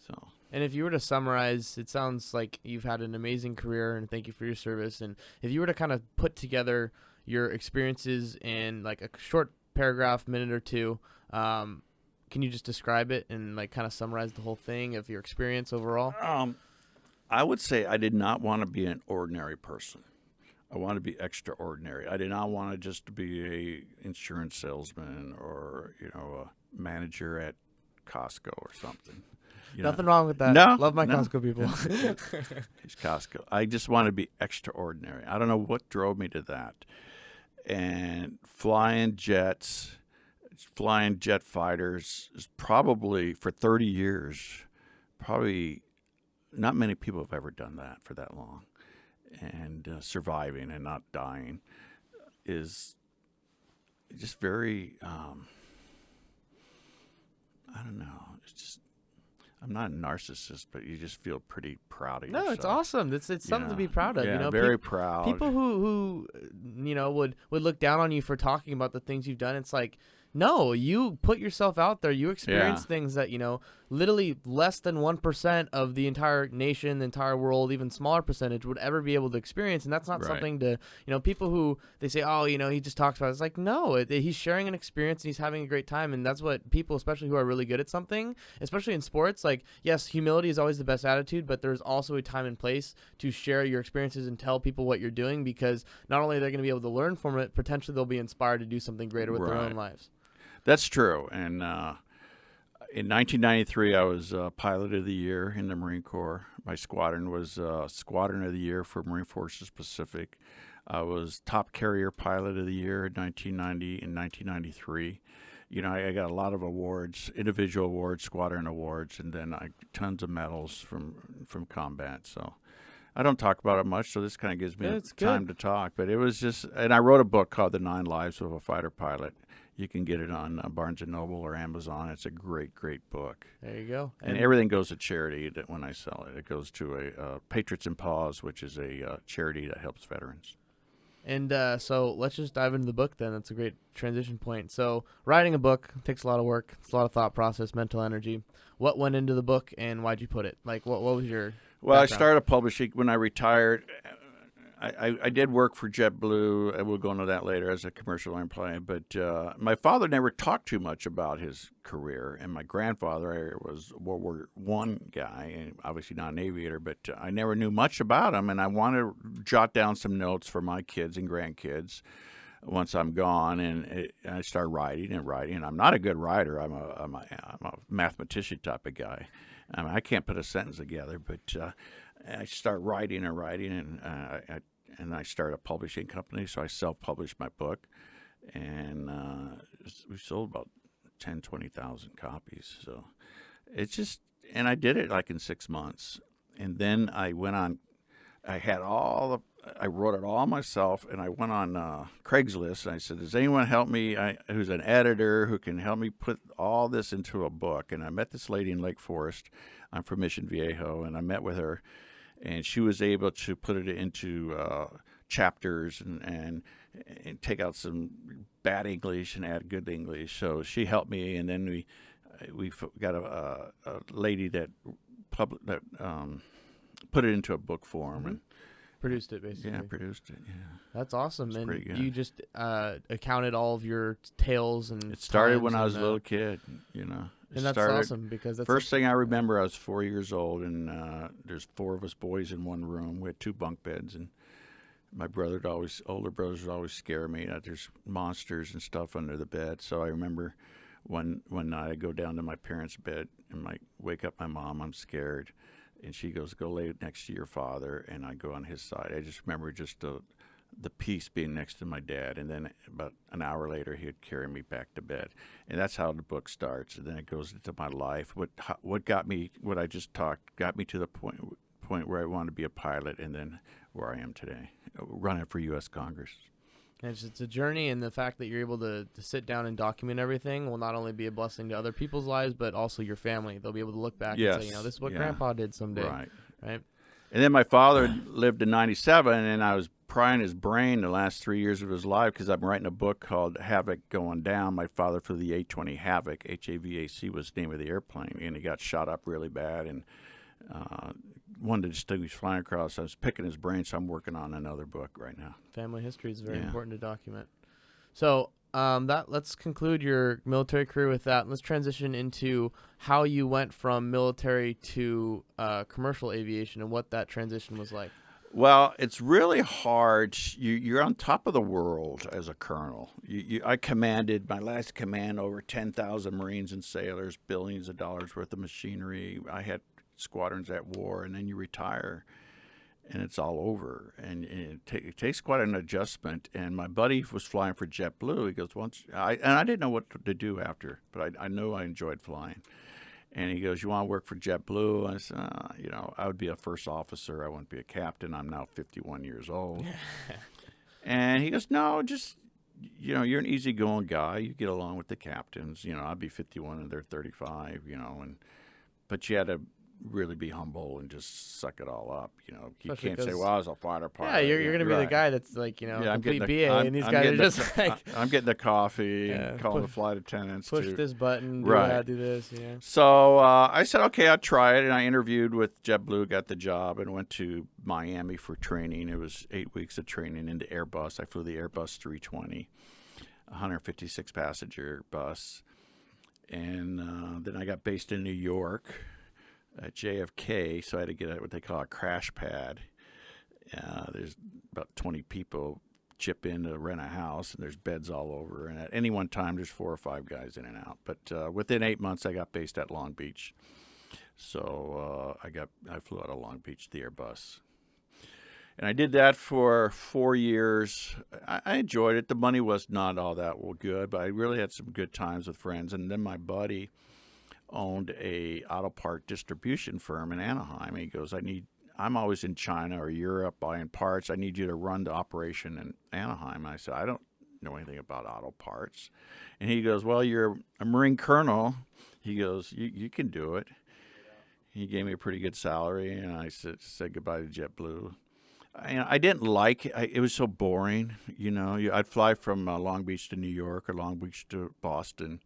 So. And if you were to summarize, it sounds like you've had an amazing career, and thank you for your service. And if you were to kind of put together your experiences in like a short paragraph, minute or two, can you just describe it and like kind of summarize the whole thing of your experience overall? I would say I did not want to be an ordinary person. I wanted to be extraordinary. I did not want to just be a insurance salesman or a manager at Costco or something. Nothing wrong with that. No, Love my Costco people. It's Costco. I just wanted to be extraordinary. I don't know what drove me to that. And flying jet fighters is probably for 30 years probably not many people have ever done that for that long. And surviving and not dying is just very, I don't know. It's just, I'm not a narcissist, but you just feel pretty proud of yourself. No, it's awesome. It's something to be proud of. Yeah, very proud. People who would look down on you for talking about the things you've done. It's like, no, you put yourself out there. You experience things that, literally less than 1% of the entire nation, the entire world, even smaller percentage would ever be able to experience. And that's not something to, people who they say, oh, he just talks about it. It's like, no, he's sharing an experience and he's having a great time. And that's what people, especially who are really good at something, especially in sports, like, yes, humility is always the best attitude, but there's also a time and place to share your experiences and tell people what you're doing, because not only are they going to be able to learn from it, potentially they'll be inspired to do something greater with their own lives. That's true. And in 1993, I was Pilot of the Year in the Marine Corps. My squadron was Squadron of the Year for Marine Forces Pacific. I was Top Carrier Pilot of the Year in 1990 and 1993. I got a lot of awards, individual awards, squadron awards, and then tons of medals from combat. So I don't talk about it much, so this kind of gives me time to talk. But it was just, and I wrote a book called The 9 Lives of a Fighter Pilot. You can get it on Barnes & Noble or Amazon. It's a great, great book. There you go. And everything goes to charity when I sell it. It goes to a Patriots in Paws, which is a charity that helps veterans. And so let's just dive into the book then. That's a great transition point. So writing a book takes a lot of work. It's a lot of thought process, mental energy. What went into the book and why'd you put it? Like, what was your background? I started publishing when I retired. I did work for Jet Blue, and we'll go into that later, as a commercial airplane. But my father never talked too much about his career, and my grandfather was a World War I guy, and obviously not an aviator, but I never knew much about him, and I wanted to jot down some notes for my kids and grandkids once I'm gone, and I started writing and writing. And I'm not a good writer. I'm a mathematician type of guy. I mean, I can't put a sentence together, but I start writing and writing, and I started a publishing company, so I self-published my book, and we sold about 20,000 copies. So it's just, and I did it like in 6 months, and then I went on. I wrote it all myself, and I went on Craigslist, and I said, does anyone help me who's an editor who can help me put all this into a book? And I met this lady in Lake Forest. I'm from Mission Viejo, and I met with her, and she was able to put it into chapters and take out some bad English and add good English. So she helped me, and then we got a lady that put it into a book form and produced it, basically. Yeah, produced it. Yeah, that's awesome. It's and pretty good. You just accounted all of your tales and. It started when I was a little kid, And that's awesome, because that's first thing I remember. I was 4 years old, and there's 4 of us boys in one room. We had 2 bunk beds, and my older brothers would always scare me that there's monsters and stuff under the bed. So I remember one night I go down to my parents' bed and wake up my mom. I'm scared. And she goes, go lay next to your father, and I go on his side. I just remember just the peace being next to my dad, and then about an hour later, he'd carry me back to bed. And that's how the book starts, and then it goes into my life. What got me, what I just talked, got me to the point where I wanted to be a pilot, and then where I am today, running for U.S. Congress. And it's a journey, and the fact that you're able to sit down and document everything will not only be a blessing to other people's lives, but also your family. They'll be able to look back and say, this is what Grandpa did someday. Right. And then my father lived in 97, and I was prying his brain the last 3 years of his life, because I'm writing a book called Havoc Going Down. My father flew the A-20 Havoc. H-A-V-A-C was the name of the airplane, and he got shot up really bad, and wanted to distinguish flying across. I was picking his brain, so I'm working on another book right now. Family history is very important to document. So let's conclude your military career with that. Let's transition into how you went from military to commercial aviation and what that transition was like. Well, it's really hard. You're on top of the world as a colonel. I commanded, my last command, over 10,000 Marines and sailors, billions of dollars worth of machinery. I had squadrons at war, and then you retire, and it's all over. And it takes quite an adjustment. And my buddy was flying for Jet Blue. He goes, I didn't know what to do after, but I knew I enjoyed flying. And he goes, "You want to work for Jet Blue?" I said, "You know, I would be a first officer. I wouldn't be a captain. I'm now 51 years old." And he goes, "No, just, you know, you're an easygoing guy. You get along with the captains. You know, I'd be 51 and they're 35, you know, but you had to really be humble and just suck it all up. You know, you Especially can't say, 'cause- well, I was a fighter pilot." Yeah, you're gonna be the right. guy that's like, you know, Yeah, complete BA, and these guys are just like, I'm getting the coffee Yeah, and calling the flight attendants push to this button, do Right. that, do this, yeah. So I said, okay, I'll try it. And I interviewed with JetBlue, got the job, and went to Miami for training. It was 8 weeks of training into Airbus. I flew the Airbus 320, 156 passenger bus. And then I got based in New York at JFK, so I had to get what they call a crash pad. There's about 20 people chip in to rent a house, and there's beds all over. And at any one time, there's 4 or 5 guys in and out. But within 8 months, I got based at Long Beach. So I flew out of Long Beach, the Airbus. And I did that for 4 years. I enjoyed it. The money was not all that good, but I really had some good times with friends. And then my buddy owned a auto part distribution firm in Anaheim. He goes, I'm always in China or Europe buying parts. I need you to run the operation in Anaheim. And I said, I don't know anything about auto parts. And he goes, well, you're a Marine colonel. He goes, you can do it. He gave me a pretty good salary, and I said goodbye to JetBlue. I didn't like it. It was so boring. You know, I'd fly from Long Beach to New York or Long Beach to Boston.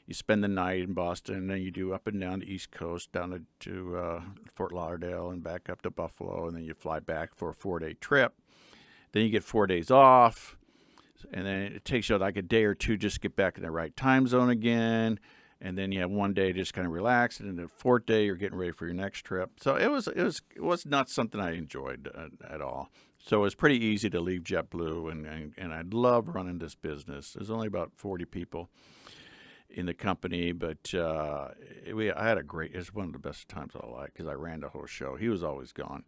You spend the night in Boston, and then you do up and down the East Coast, down to Fort Lauderdale and back up to Buffalo, and then you fly back for a 4-day trip. Then you get 4 days off, and then it takes you like a day or two just to get back in the right time zone again, and then you have 1 day just kind of relax, and then the 4th day you're getting ready for your next trip. So it was not something I enjoyed at all. So it was pretty easy to leave JetBlue, and I love running this business. There's only about 40 people in the company, but I had it was one of the best times of my life because I ran the whole show. He was always gone.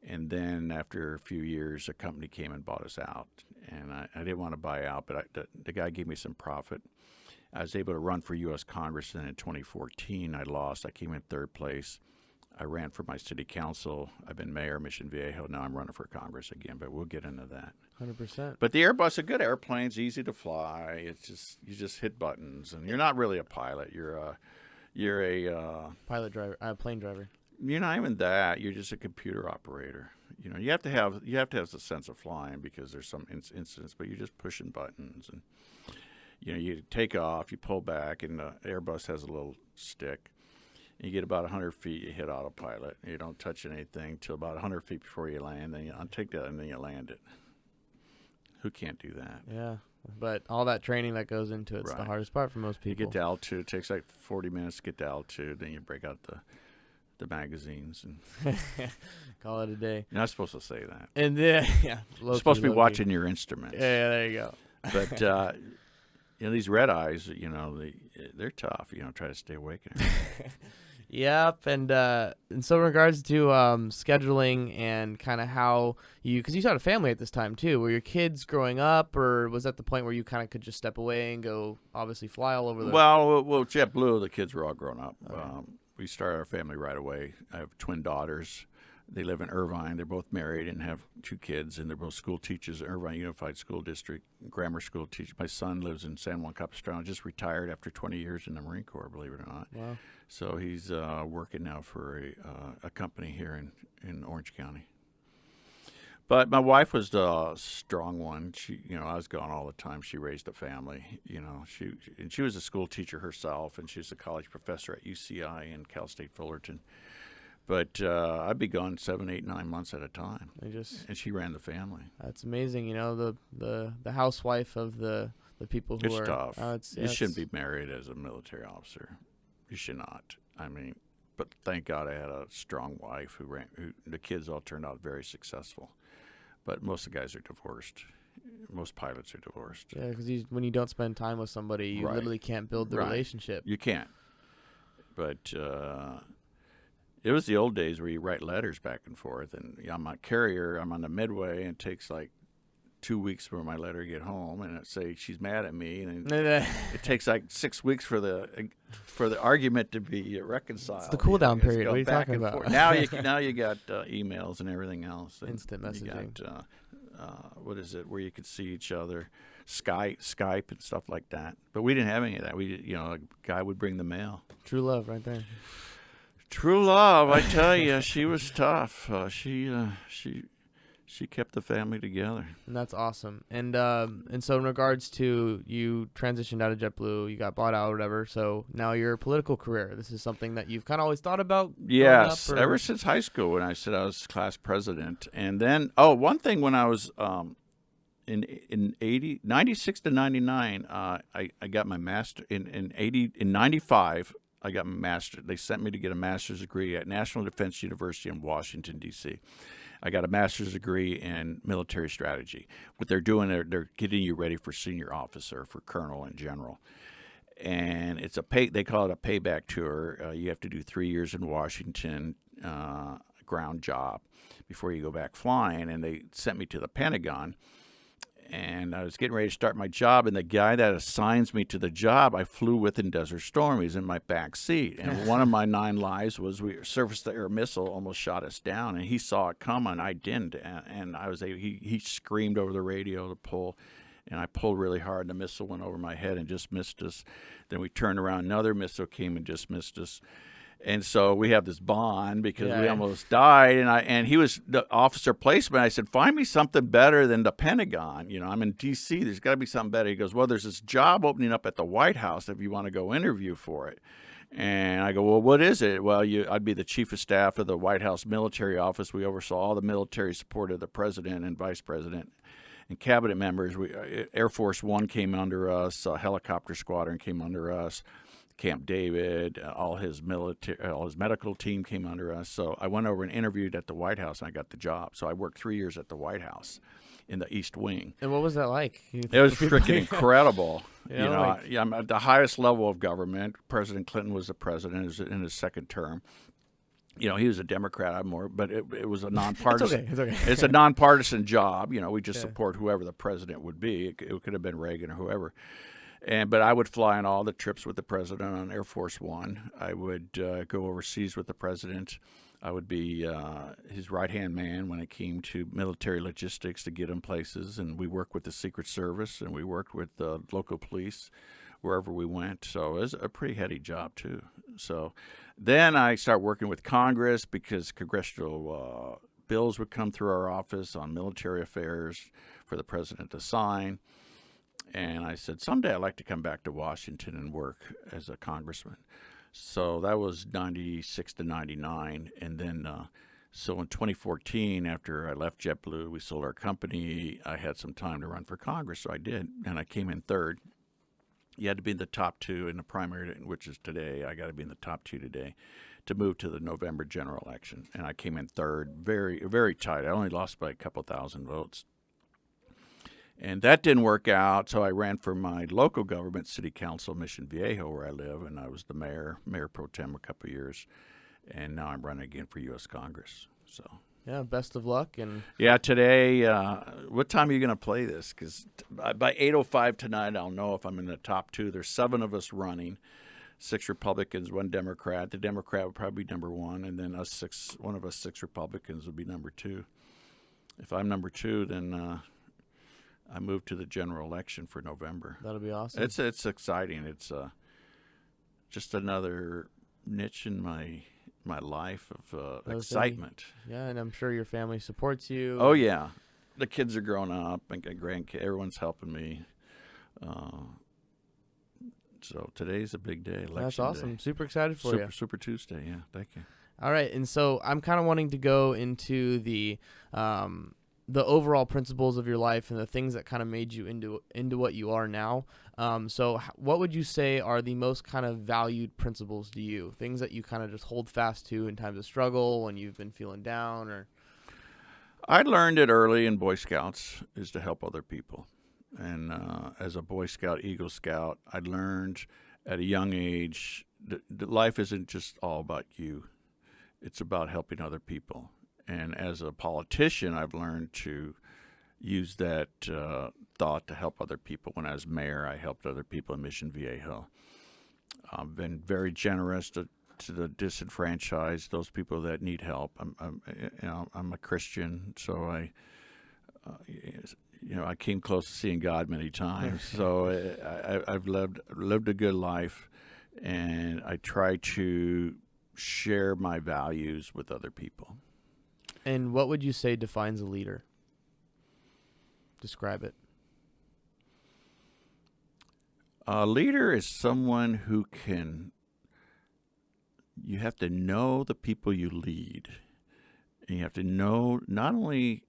And then after a few years, a company came and bought us out. And I didn't want to buy out, but the guy gave me some profit. I was able to run for U.S. Congress, and in 2014, I lost. I came in 3rd place. I ran for my city council. I've been mayor of Mission Viejo. Now I'm running for Congress again, but we'll get into that. 100%. But the Airbus, a good airplane, it's easy to fly. It's just you just hit buttons, and you're not really a pilot. You're a Plane driver. You're not even that. You're just a computer operator. You know, you have to have the sense of flying because there's some incidents, but you're just pushing buttons, and you know, you take off, you pull back, and the Airbus has a little stick. You get about 100 feet, you hit autopilot. You don't touch anything till about 100 feet before you land. Then you untake that, and then you land it. Who can't do that? Yeah, but all that training that goes into it's the hardest part for most people. You get to altitude. It takes like 40 minutes to get to altitude. Then you break out the magazines and call it a day. You're not supposed to say that. And then, you're supposed to be watching your instruments. Yeah, there you go. But you know, these red eyes, you know, they're tough. You know, try to stay awake. Yep, and so in regards to scheduling and kind of how because you had a family at this time too, were your kids growing up, or was that the point where you kind of could just step away and go, obviously fly all over the... Well, JetBlue, the kids were all grown up. Okay. We started our family right away. I have twin daughters. They live in Irvine. They're both married and have 2 kids, and they're both school teachers at Irvine Unified School District, grammar school teacher. My son lives in San Juan Capistrano, just retired after 20 years in the Marine Corps, believe it or not. Wow. So he's working now for a company here in Orange County. But my wife was the strong one. She, you know, I was gone all the time. She raised a family. You know, she was a school teacher herself, and she was a college professor at UCI and Cal State Fullerton. But I'd be gone 7, 8, 9 months at a time, and she ran the family. That's amazing. You know, the housewife of the people who are tough. You shouldn't be married as a military officer. You should not. I mean, but thank God I had a strong wife who the kids all turned out very successful. But most of the guys are divorced. Most pilots are divorced. Yeah, because when you don't spend time with somebody, you literally can't build the relationship. You can't. But it was the old days where you write letters back and forth. And I'm a carrier. I'm on the Midway, and it takes like 2 weeks for my letter to get home, and it say she's mad at me, and it takes like 6 weeks for the argument to be reconciled. It's the cool down period. Go What are you back talking and about? forth. Now you got emails and everything else. And Instant messaging. You got, what is it? Where you could see each other, Skype and stuff like that. But we didn't have any of that. A guy would bring the mail. True love, right there. True love, I tell you, she was tough. She kept the family together. And that's awesome. And so in regards to you transitioned out of JetBlue, you got bought out or whatever, so now your political career, this is something that you've kind of always thought about? Yes, ever since high school when I said I was class president. And then, one thing when I was in 96 to 99, I got my master. In 95, I got my master. They sent me to get a master's degree at National Defense University in Washington, D.C. I got a master's degree in military strategy. What they're doing, they're getting you ready for senior officer, for colonel and general. And it's they call it a payback tour. You have to do 3 years in Washington, ground job, before you go back flying. And they sent me to the Pentagon. And I was getting ready to start my job, and the guy that assigns me to the job I flew with in Desert Storm. He's in my back seat. And one of my 9 lives was we surface-to-air missile almost shot us down, and he saw it coming. I didn't. And I was he screamed over the radio to pull, and I pulled really hard, and the missile went over my head and just missed us. Then we turned around, another missile came and just missed us. And so we have this bond because we almost died. And he was the officer placement. I said, find me something better than the Pentagon. I'm in D.C. There's got to be something better. He goes, well, there's this job opening up at the White House if you want to go interview for it. And I go, well, what is it? Well, I'd be the chief of staff of the White House military office. We oversaw all the military support of the president and vice president and cabinet members. Air Force One came under us. Helicopter Squadron came under us. Camp David, all his medical team came under us. So I went over and interviewed at the White House, and I got the job. So I worked 3 years at the White House in the East Wing. And what was that like? It was freaking incredible. I'm at the highest level of government. President Clinton was the president in his second term. He was a Democrat. I'm more, but it was a nonpartisan. It's okay. It's a nonpartisan job. We just support whoever the president would be. It could have been Reagan or whoever. But I would fly on all the trips with the president on Air Force One. I would go overseas with the president. I would be his right-hand man when it came to military logistics to get him places. And we worked with the Secret Service, and we worked with the local police wherever we went. So it was a pretty heady job, too. So then I started working with Congress because congressional bills would come through our office on military affairs for the president to sign. And I said, someday I'd like to come back to Washington and work as a congressman. So that was 96 to 99. And then, so in 2014, after I left JetBlue, we sold our company. I had some time to run for Congress, so I did. And I came in third. You had to be in the top 2 in the primary, which is today. I got to be in the top 2 today to move to the November general election. And I came in third, very, very tight. I only lost by a couple thousand votes. And that didn't work out, so I ran for my local government, City Council, Mission Viejo, where I live, and I was the mayor pro tem a couple of years. And now I'm running again for U.S. Congress. So yeah, best of luck. And yeah, today, what time are you going to play this? Because by 8:05 tonight, I'll know if I'm in the top 2. There's 7 of us running, 6 Republicans, 1 Democrat. The Democrat would probably be number 1, and then one of us 6 Republicans would be number 2. If I'm number 2, then I moved to the general election for November. That'll be awesome. It's exciting. It's just another niche in my life of excitement. Yeah, and I'm sure your family supports you. Oh yeah, the kids are growing up and grandkids. Everyone's helping me. So today's a big day. Election That's awesome. Day. Super excited for you. Super Tuesday. Yeah, thank you. All right, and so I'm kind of wanting to go into the overall principles of your life and the things that kind of made you into what you are now. So what would you say are the most kind of valued principles to you? Things that you kind of just hold fast to in times of struggle when you've been feeling down? Or I learned it early in Boy Scouts is to help other people. And as a Boy Scout, Eagle Scout, I learned at a young age that life isn't just all about you. It's about helping other people. And as a politician, I've learned to use that thought to help other people. When I was mayor, I helped other people in Mission Viejo. I've been very generous to the disenfranchised, those people that need help. I'm a Christian, so I came close to seeing God many times. So I've lived a good life, and I try to share my values with other people. And what would you say defines a leader? Describe it. A leader is someone who you have to know the people you lead, and you have to know, not only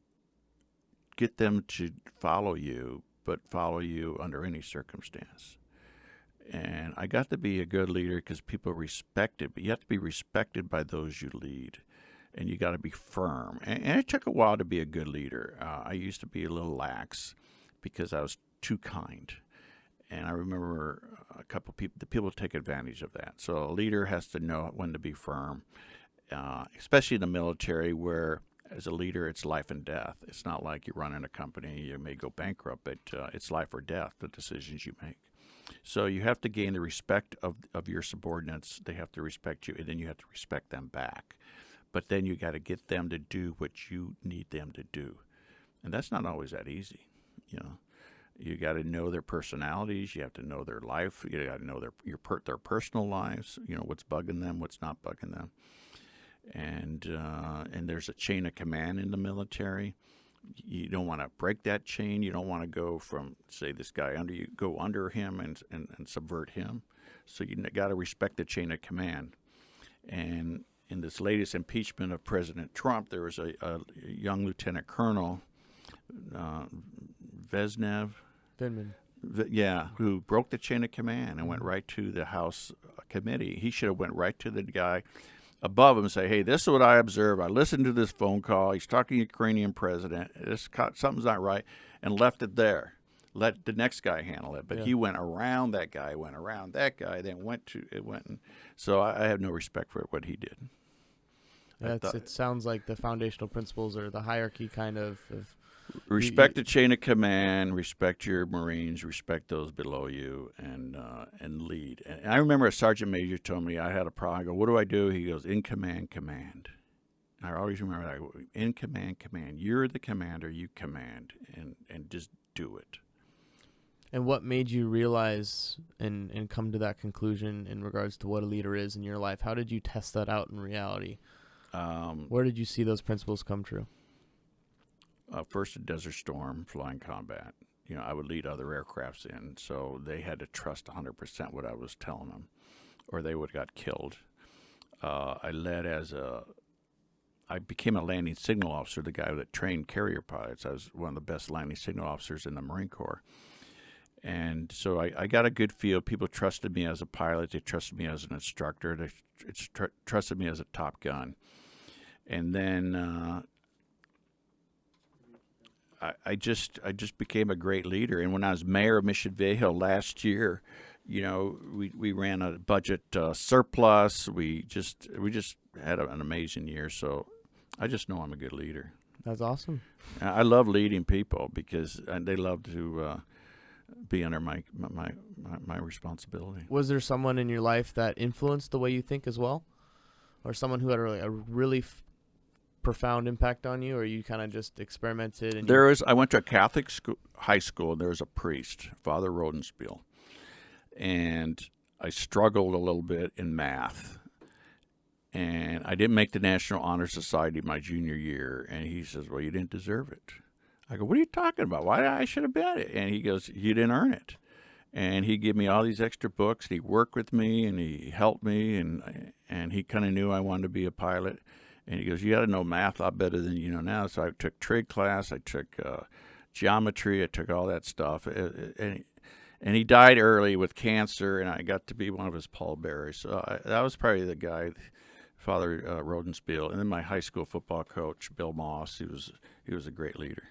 get them to follow you, but follow you under any circumstance. And I got to be a good leader because people respect it, but you have to be respected by those you lead, and you got to be firm. And it took a while to be a good leader. I used to be a little lax because I was too kind. And I remember a couple people, the people take advantage of that. So a leader has to know when to be firm, especially in the military, where as a leader, it's life and death. It's not like you run in a company, you may go bankrupt, but it's life or death, the decisions you make. So you have to gain the respect of your subordinates. They have to respect you, and then you have to respect them back. But then you got to get them to do what you need them to do. And that's not always that easy, You got to know their personalities. You have to know their life. You got to know their personal lives. What's bugging them, what's not bugging them, and there's a chain of command in the military. You don't want to break that chain. You don't want to go from, say, this guy under you, go under him and subvert him. So you got to respect the chain of command. And in this latest impeachment of President Trump, there was a young lieutenant colonel, Vindman. Who broke the chain of command and went right to the House committee. He should have went right to the guy above him and say, hey, this is what I observed. I listened to this phone call. He's talking to the Ukrainian president. Something's not right, and left it there. Let the next guy handle it. But he went around that guy, then so I have no respect for what he did. It sounds like the foundational principles or the hierarchy kind of respect the chain of command, respect your Marines, respect those below you, and lead. And I remember a sergeant major told me I had a problem. I go, what do I do? He goes, in command, command. And I always remember that. In command, command. You're the commander, you command, and just do it. And what made you realize and come to that conclusion in regards to what a leader is in your life? How did you test that out in reality? Where did you see those principles come true? First, a Desert Storm, flying combat. I would lead other aircrafts in, so they had to trust 100% what I was telling them, or they would have got killed. I became a landing signal officer, the guy that trained carrier pilots. I was one of the best landing signal officers in the Marine Corps. And so I got a good feel. People trusted me as a pilot. They trusted me as an instructor. They trusted me as a top gun. And then I just became a great leader. And when I was mayor of Mission Viejo last year, we ran a budget surplus. We just had an amazing year. So I just know I'm a good leader. That's awesome. I love leading people because they love to be under my responsibility. Was there someone in your life that influenced the way you think as well, or someone who had a really profound impact on you, or you kind of just experimented? And I went to a Catholic high school. There was a priest, Father Rodenspiel, and I struggled a little bit in math, and I didn't make the National Honor Society my junior year. And he says, "Well, you didn't deserve it." I go, "What are you talking about? Why I should have been it?" And he goes, "You didn't earn it." And he gave me all these extra books. And he worked with me, and he helped me, and he kind of knew I wanted to be a pilot. And he goes, "You got to know math a lot better than you know now." So I took trig class, I took geometry, I took all that stuff. And he died early with cancer, and I got to be one of his pallbearers. So that was probably the guy, Father Rodenspiel. And then my high school football coach, Bill Moss, he was a great leader.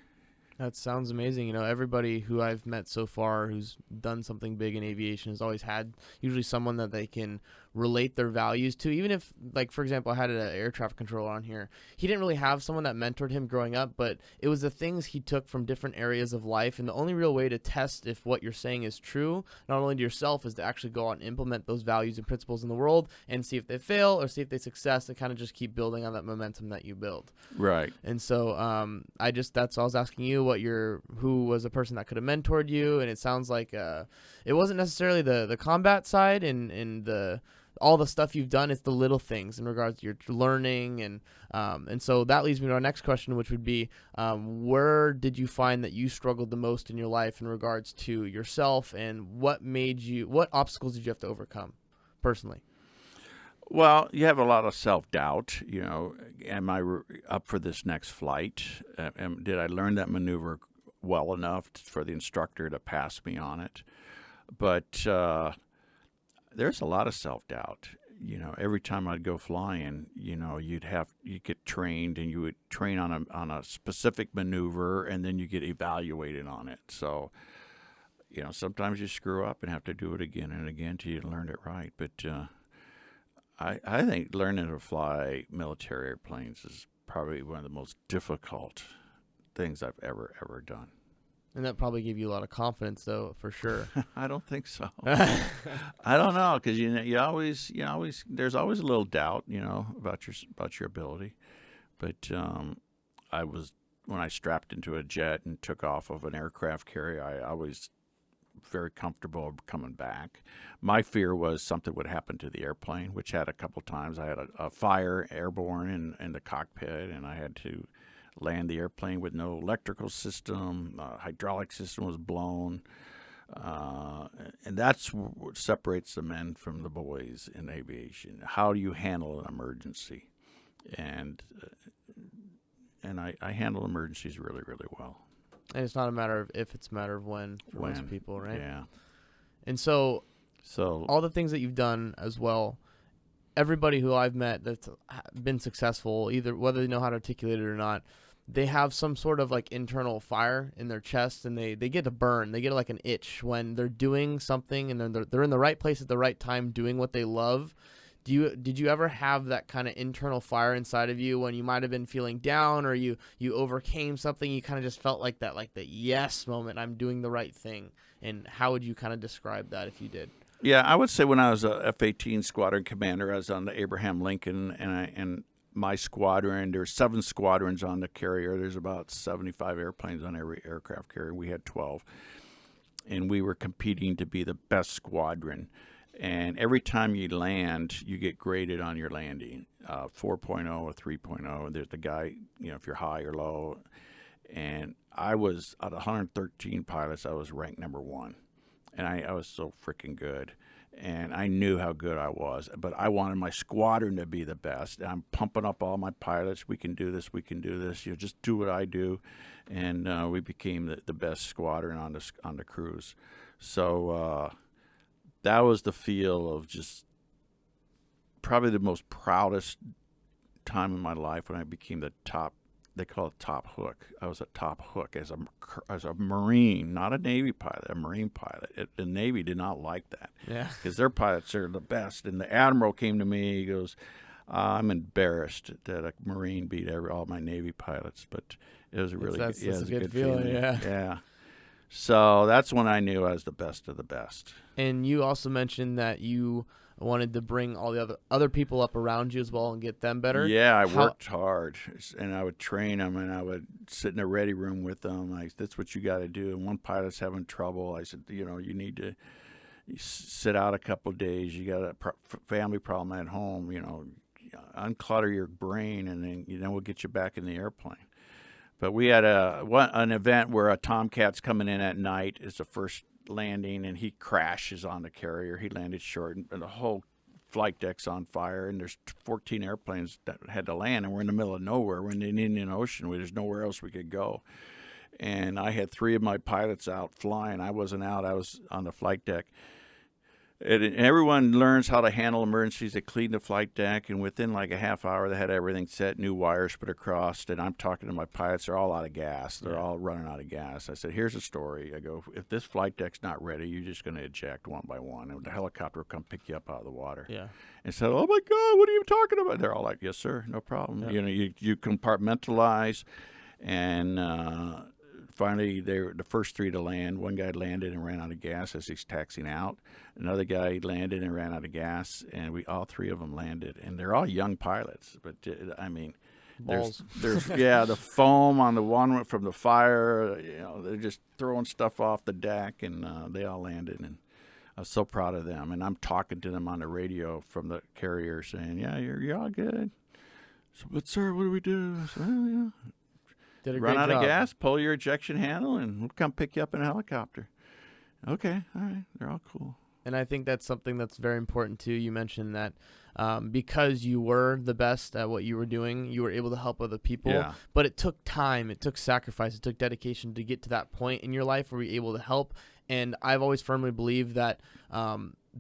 That sounds amazing. Everybody who I've met so far who's done something big in aviation has always had usually someone that they can relate their values to, even if, like, for example, I had an air traffic controller on here. He didn't really have someone that mentored him growing up, but it was the things he took from different areas of life. And the only real way to test if what you're saying is true, not only to yourself, is to actually go out and implement those values and principles in the world and see if they fail or see if they success, and kind of just keep building on that momentum that you build. Right. And so that's all I was asking you, who was a person that could have mentored you. And it sounds like it wasn't necessarily the combat side and all the stuff you've done. It's the little things in regards to your learning. And so that leads me to our next question, which would be, where did you find that you struggled the most in your life in regards to yourself, and what obstacles did you have to overcome personally? Well, you have a lot of self-doubt. Am I up for this next flight? Did I learn that maneuver well enough for the instructor to pass me on it? But there's a lot of self-doubt. Every time I'd go flying, you'd get trained, and you would train on a specific maneuver, and then you get evaluated on it. So, sometimes you screw up and have to do it again and again till you learn it right. But I think learning to fly military airplanes is probably one of the most difficult things I've ever done. And that probably gave you a lot of confidence, though, for sure. I don't think so. I don't know, because you always there's always a little doubt, about your ability. But when I strapped into a jet and took off of an aircraft carrier, I was very comfortable coming back. My fear was something would happen to the airplane, which had a couple times. I had a fire airborne in the cockpit, and I had to land the airplane with no electrical system. Hydraulic system was blown. And that's what separates the men from the boys in aviation. How do you handle an emergency? And I handle emergencies really, really well. And it's not a matter of if, it's a matter of when for most people, right? Yeah. And so all the things that you've done as well, everybody who I've met that's been successful, either whether they know how to articulate it or not, they have some sort of like internal fire in their chest, and they get a burn. They get like an itch when they're doing something, and then they're in the right place at the right time doing what they love. Did you ever have that kind of internal fire inside of you when you might have been feeling down, or you overcame something, you kind of just felt like that, like the yes moment, I'm doing the right thing? And how would you kind of describe that if you did? Yeah, I would say when I was a F-18 Squadron commander, I was on the Abraham Lincoln, and my squadron, there's 7 squadrons on the carrier. There's about 75 airplanes on every aircraft carrier. We had 12, and we were competing to be the best squadron. And every time you land, you get graded on your landing, 4.0 or 3.0. And there's the guy, if you're high or low. And I was, out of 113 pilots, I was ranked number 1. And I was so freaking good. And I knew how good I was. But I wanted my squadron to be the best. And I'm pumping up all my pilots. We can do this. We can do this. Just do what I do. And we became the best squadron on the cruise. So that was the feel of just probably the most proudest time in my life when I became the top. They call it top hook. I was a top hook as a Marine, not a Navy pilot, a Marine pilot. The Navy did not like that. Yeah. Because their pilots are the best. And the Admiral came to me, he goes, I'm embarrassed that a Marine beat all my Navy pilots. But it was a really that's a good feeling. Yeah. So that's when I knew I was the best of the best. And you also mentioned that you wanted to bring all the other people up around you as well and get them better. Yeah, I worked hard, and I would train them, and I would sit in a ready room with them. Like, that's what you got to do. And one pilot's having trouble. I said, you need to sit out a couple of days. You got a family problem at home. Unclutter your brain, and then we'll get you back in the airplane. But we had an event where a Tomcat's coming in at night. It's the first landing, and he crashes on the carrier. He landed short, and the whole flight deck's on fire, and there's 14 airplanes that had to land, and we're in the middle of nowhere. We're in the Indian Ocean where there's nowhere else we could go. And I had 3 of my pilots out flying. I wasn't out. I was on the flight deck. And everyone learns how to handle emergencies. They clean the flight deck, and within like a half hour, they had everything set, new wires put across. And I'm talking to my pilots. They're all out of gas. They're all running out of gas. I said, here's a story. I go, if this flight deck's not ready, you're just going to eject one by one. And the helicopter will come pick you up out of the water. Yeah. And said, oh, my God, what are you talking about? They're all like, yes, sir, no problem. Yeah. You compartmentalize. And finally, they were the first three to land. One guy landed and ran out of gas as he's taxiing out. Another guy landed and ran out of gas, and all three of them landed. And they're all young pilots, but I mean, Balls. there's the foam on the one from the fire. They're just throwing stuff off the deck, and they all landed. And I was so proud of them. And I'm talking to them on the radio from the carrier, saying, "Yeah, you're all good." So, but sir, what do we do? I said, well, Did a run great out job. of gas, pull your ejection handle, and we'll come pick you up in a helicopter. Okay, all right, they're all cool. And I think that's something that's very important too. You mentioned that because you were the best at what you were doing, you were able to help other people. Yeah. But it took time, it took sacrifice, it took dedication to get to that point in your life where you're able to help. And I've always firmly believed that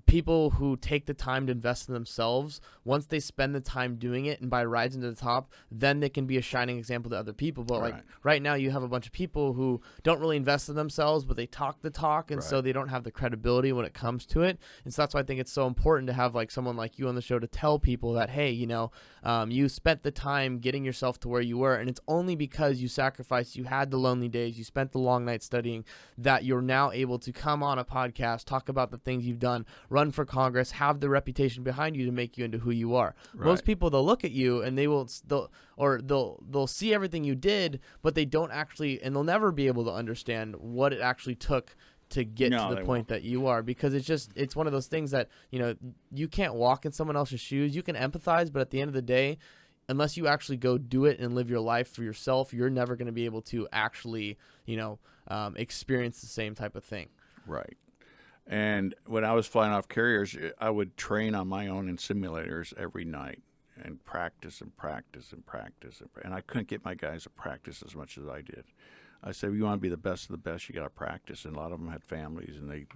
people who take the time to invest in themselves, once they spend the time doing it and by rising to the top, then they can be a shining example to other people. But like right now you have a bunch of people who don't really invest in themselves, but they talk the talk, and so they don't have the credibility when it comes to it. And so that's why I think it's so important to have like someone like you on the show to tell people that, hey, you spent the time getting yourself to where you were, and it's only because you sacrificed, you had the lonely days, you spent the long nights studying, that you're now able to come on a podcast, talk about the things you've done, run for Congress, have the reputation behind you to make you into who you are. Most people, they'll look at you and they'll see everything you did, but they don't actually, and they'll never be able to understand what it actually took to get to the point that you are, because it's one of those things that, you can't walk in someone else's shoes. You can empathize, but at the end of the day, unless you actually go do it and live your life for yourself, you're never going to be able to actually, experience the same type of thing. Right. And when I was flying off carriers, I would train on my own in simulators every night and practice and practice and practice. And I couldn't get my guys to practice as much as I did. I said, you want to be the best of the best, you got to practice. And a lot of them had families, and they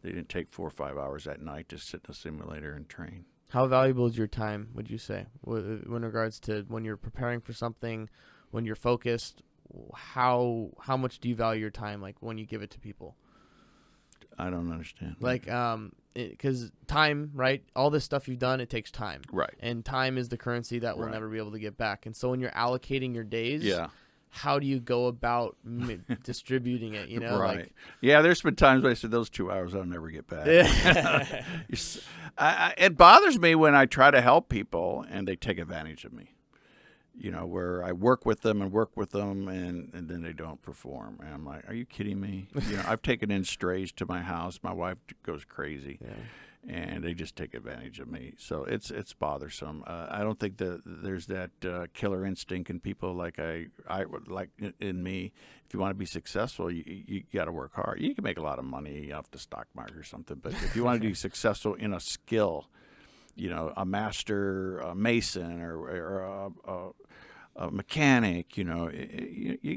didn't take 4 or 5 hours at night to sit in a simulator and train. How valuable is your time, would you say, in regards to when you're preparing for something, when you're focused? How much do you value your time, like when you give it to people? I don't understand. Like, because time, right? All this stuff you've done, it takes time. Right. And time is the currency that we'll never be able to get back. And so when you're allocating your days, how do you go about distributing it, Right. Like, there's been times when I said, those 2 hours I'll never get back. It bothers me when I try to help people and they take advantage of me. Where I work with them and then they don't perform. And I'm like, are you kidding me? I've taken in strays to my house. My wife goes crazy. And they just take advantage of me. So it's bothersome. I don't think that there's that killer instinct in people like I would like in me. If you want to be successful, you got to work hard. You can make a lot of money off the stock market or something, but if you want to be successful in a skill, a master mason or a mechanic, you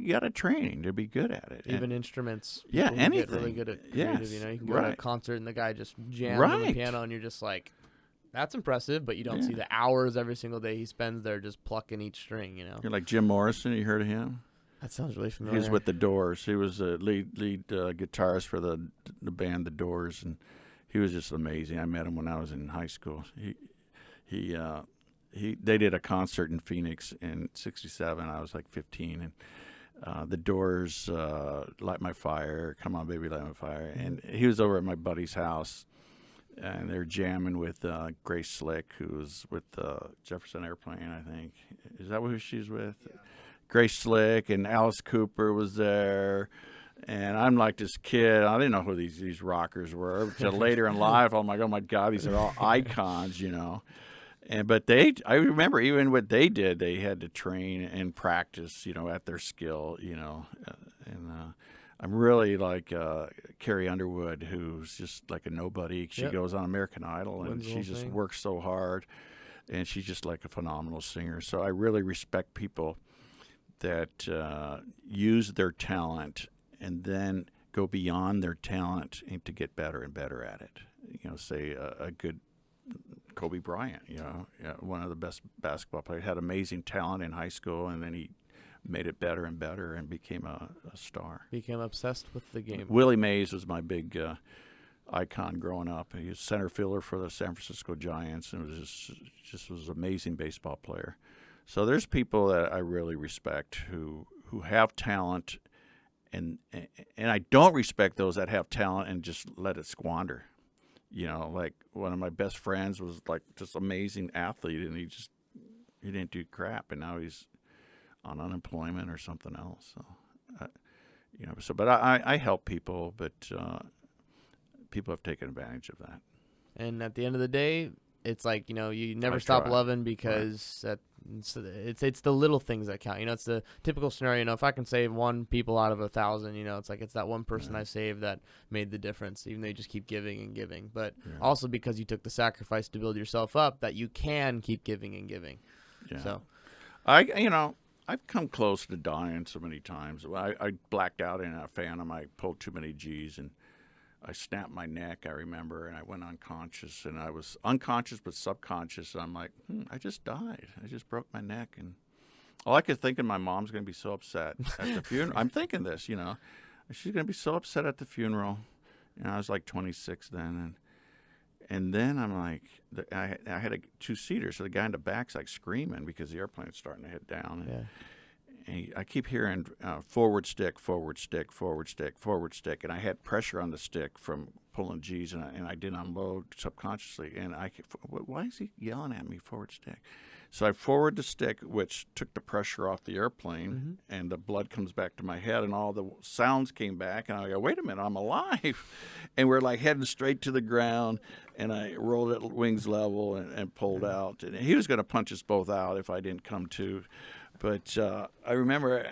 got to train to be good at it. Even instruments. Anything. Get really good at creative, You can go to a concert and the guy just jams on the piano, and you're just like, that's impressive, but you don't see the hours every single day he spends there just plucking each string, You're like Jim Morrison. You heard of him? That sounds really familiar. He was with the Doors. He was the lead guitarist for the band The Doors, and he was just amazing. I met him when I was in high school. They did a concert in Phoenix in '67. I was like 15, and the Doors, Light My Fire, Come On Baby, Light My Fire, and he was over at my buddy's house, and they're jamming with Grace Slick, who was with Jefferson Airplane, I think. Is that who she's with? Yeah. Grace Slick and Alice Cooper was there. And I'm like this kid. I didn't know who these rockers were. Until later in life, I'm like, oh my God, these are all icons, But I remember even what they did, they had to train and practice, at their skill, And I'm really like Carrie Underwood, who's just like a nobody. She goes on American Idol, and she just works so hard, and she's just like a phenomenal singer. So I really respect people that use their talent and then go beyond their talent and to get better and better at it. Say a good Kobe Bryant, one of the best basketball players, had amazing talent in high school, and then he made it better and better and became a star. Became obsessed with the game. Willie Mays was my big icon growing up. He was center fielder for the San Francisco Giants, and was was an amazing baseball player. So there's people that I really respect who have talent, and I don't respect those that have talent and just let it squander. Like one of my best friends was like just amazing athlete, and he didn't do crap, and now he's on unemployment or something else. So, but I help people, but people have taken advantage of that. And at the end of the day, it's like, you never I stop try. loving, because it's the little things that count. It's the typical scenario. If I can save one people out of 1,000, it's like it's that one person I saved that made the difference, even though you just keep giving and giving. But also because you took the sacrifice to build yourself up, that you can keep giving and giving. Yeah. So I've come close to dying so many times. I blacked out in a Phantom. I pulled too many G's, and I snapped my neck, I remember, and I went unconscious. And I was unconscious but subconscious. And I'm like, I just died. I just broke my neck. And all I could think of, my mom's going to be so upset at the funeral. I'm thinking this, she's going to be so upset at the funeral. I was like 26 then. And then I'm like, I had a two-seater, so the guy in the back's like screaming because the airplane's starting to head down. And I keep hearing forward stick, forward stick, forward stick, forward stick. And I had pressure on the stick from pulling G's, and I didn't unload subconsciously. And why is he yelling at me, forward stick? So I forward the stick, which took the pressure off the airplane, and the blood comes back to my head, and all the sounds came back. And I go, wait a minute, I'm alive. And we're like heading straight to the ground, and I rolled at wings level and pulled out. And he was going to punch us both out if I didn't come to. But I remember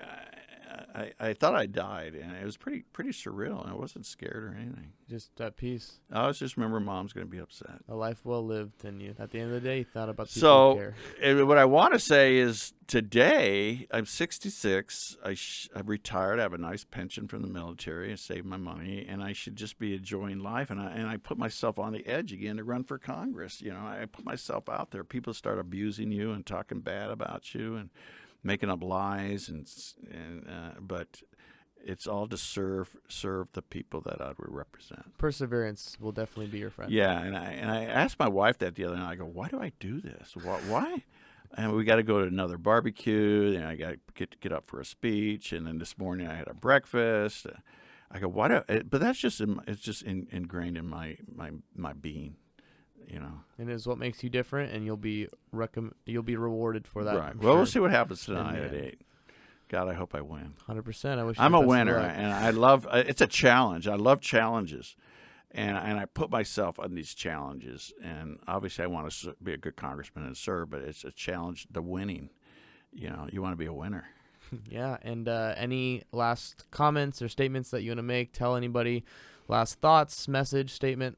I thought I died, and it was pretty surreal, and I wasn't scared or anything. Just at peace. I was just remember Mom's going to be upset. A life well lived, and you, at the end of the day, you thought about people So who care. what I want to say is today I'm 66. I'm retired. I have a nice pension from the military. I saved my money, and I should just be enjoying life. And I put myself on the edge again to run for Congress. I put myself out there. People start abusing you and talking bad about you and making up lies, but it's all to serve the people that I would represent. Perseverance will definitely be your friend. Yeah, and I asked my wife that the other night. I go, why do I do this? Why? And we got to go to another barbecue, and I got to get up for a speech, and then this morning I had a breakfast. I go, why do? But that's just it's just ingrained in my being. And it's what makes you different, and you'll be rewarded for that. Right. I'm Well, sure. we'll see what happens tonight at 8. God, I hope I win. 100%. I wish I'm you a the best of winner, luck. and I love. It's a challenge. I love challenges, and I put myself on these challenges. And obviously, I want to be a good congressman and serve, but it's a challenge. The winning. You want to be a winner. Yeah. And any last comments or statements that you want to make? Tell anybody. Last thoughts, message, statement.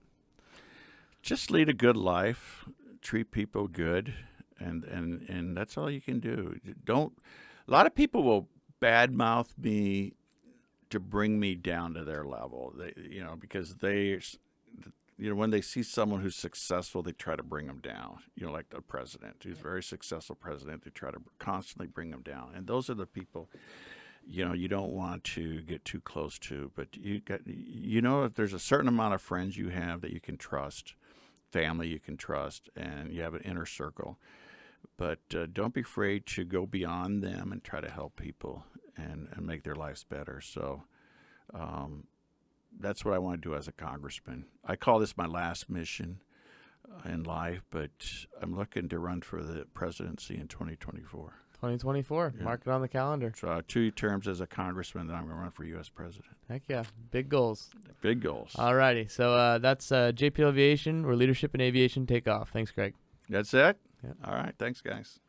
Just lead a good life, treat people good, and that's all you can do. Don't. A lot of people will badmouth me to bring me down to their level. Because when they see someone who's successful, they try to bring them down. Like the president, who's a very successful president, they try to constantly bring them down. And those are the people, you don't want to get too close to. But if there's a certain amount of friends you have that you can trust. Family you can trust, and you have an inner circle, but don't be afraid to go beyond them and try to help people and make their lives better. So that's what I want to do as a congressman. I call this my last mission in life, but I'm looking to run for the presidency in 2024. 2024. Yeah. Mark it on the calendar. So 2 terms as a congressman, then I'm going to run for U.S. president. Heck yeah. Big goals. Big goals. All righty. So that's JPL Aviation, where leadership in aviation take off. Thanks, Greg. That's it? Yeah. All right. Thanks, guys.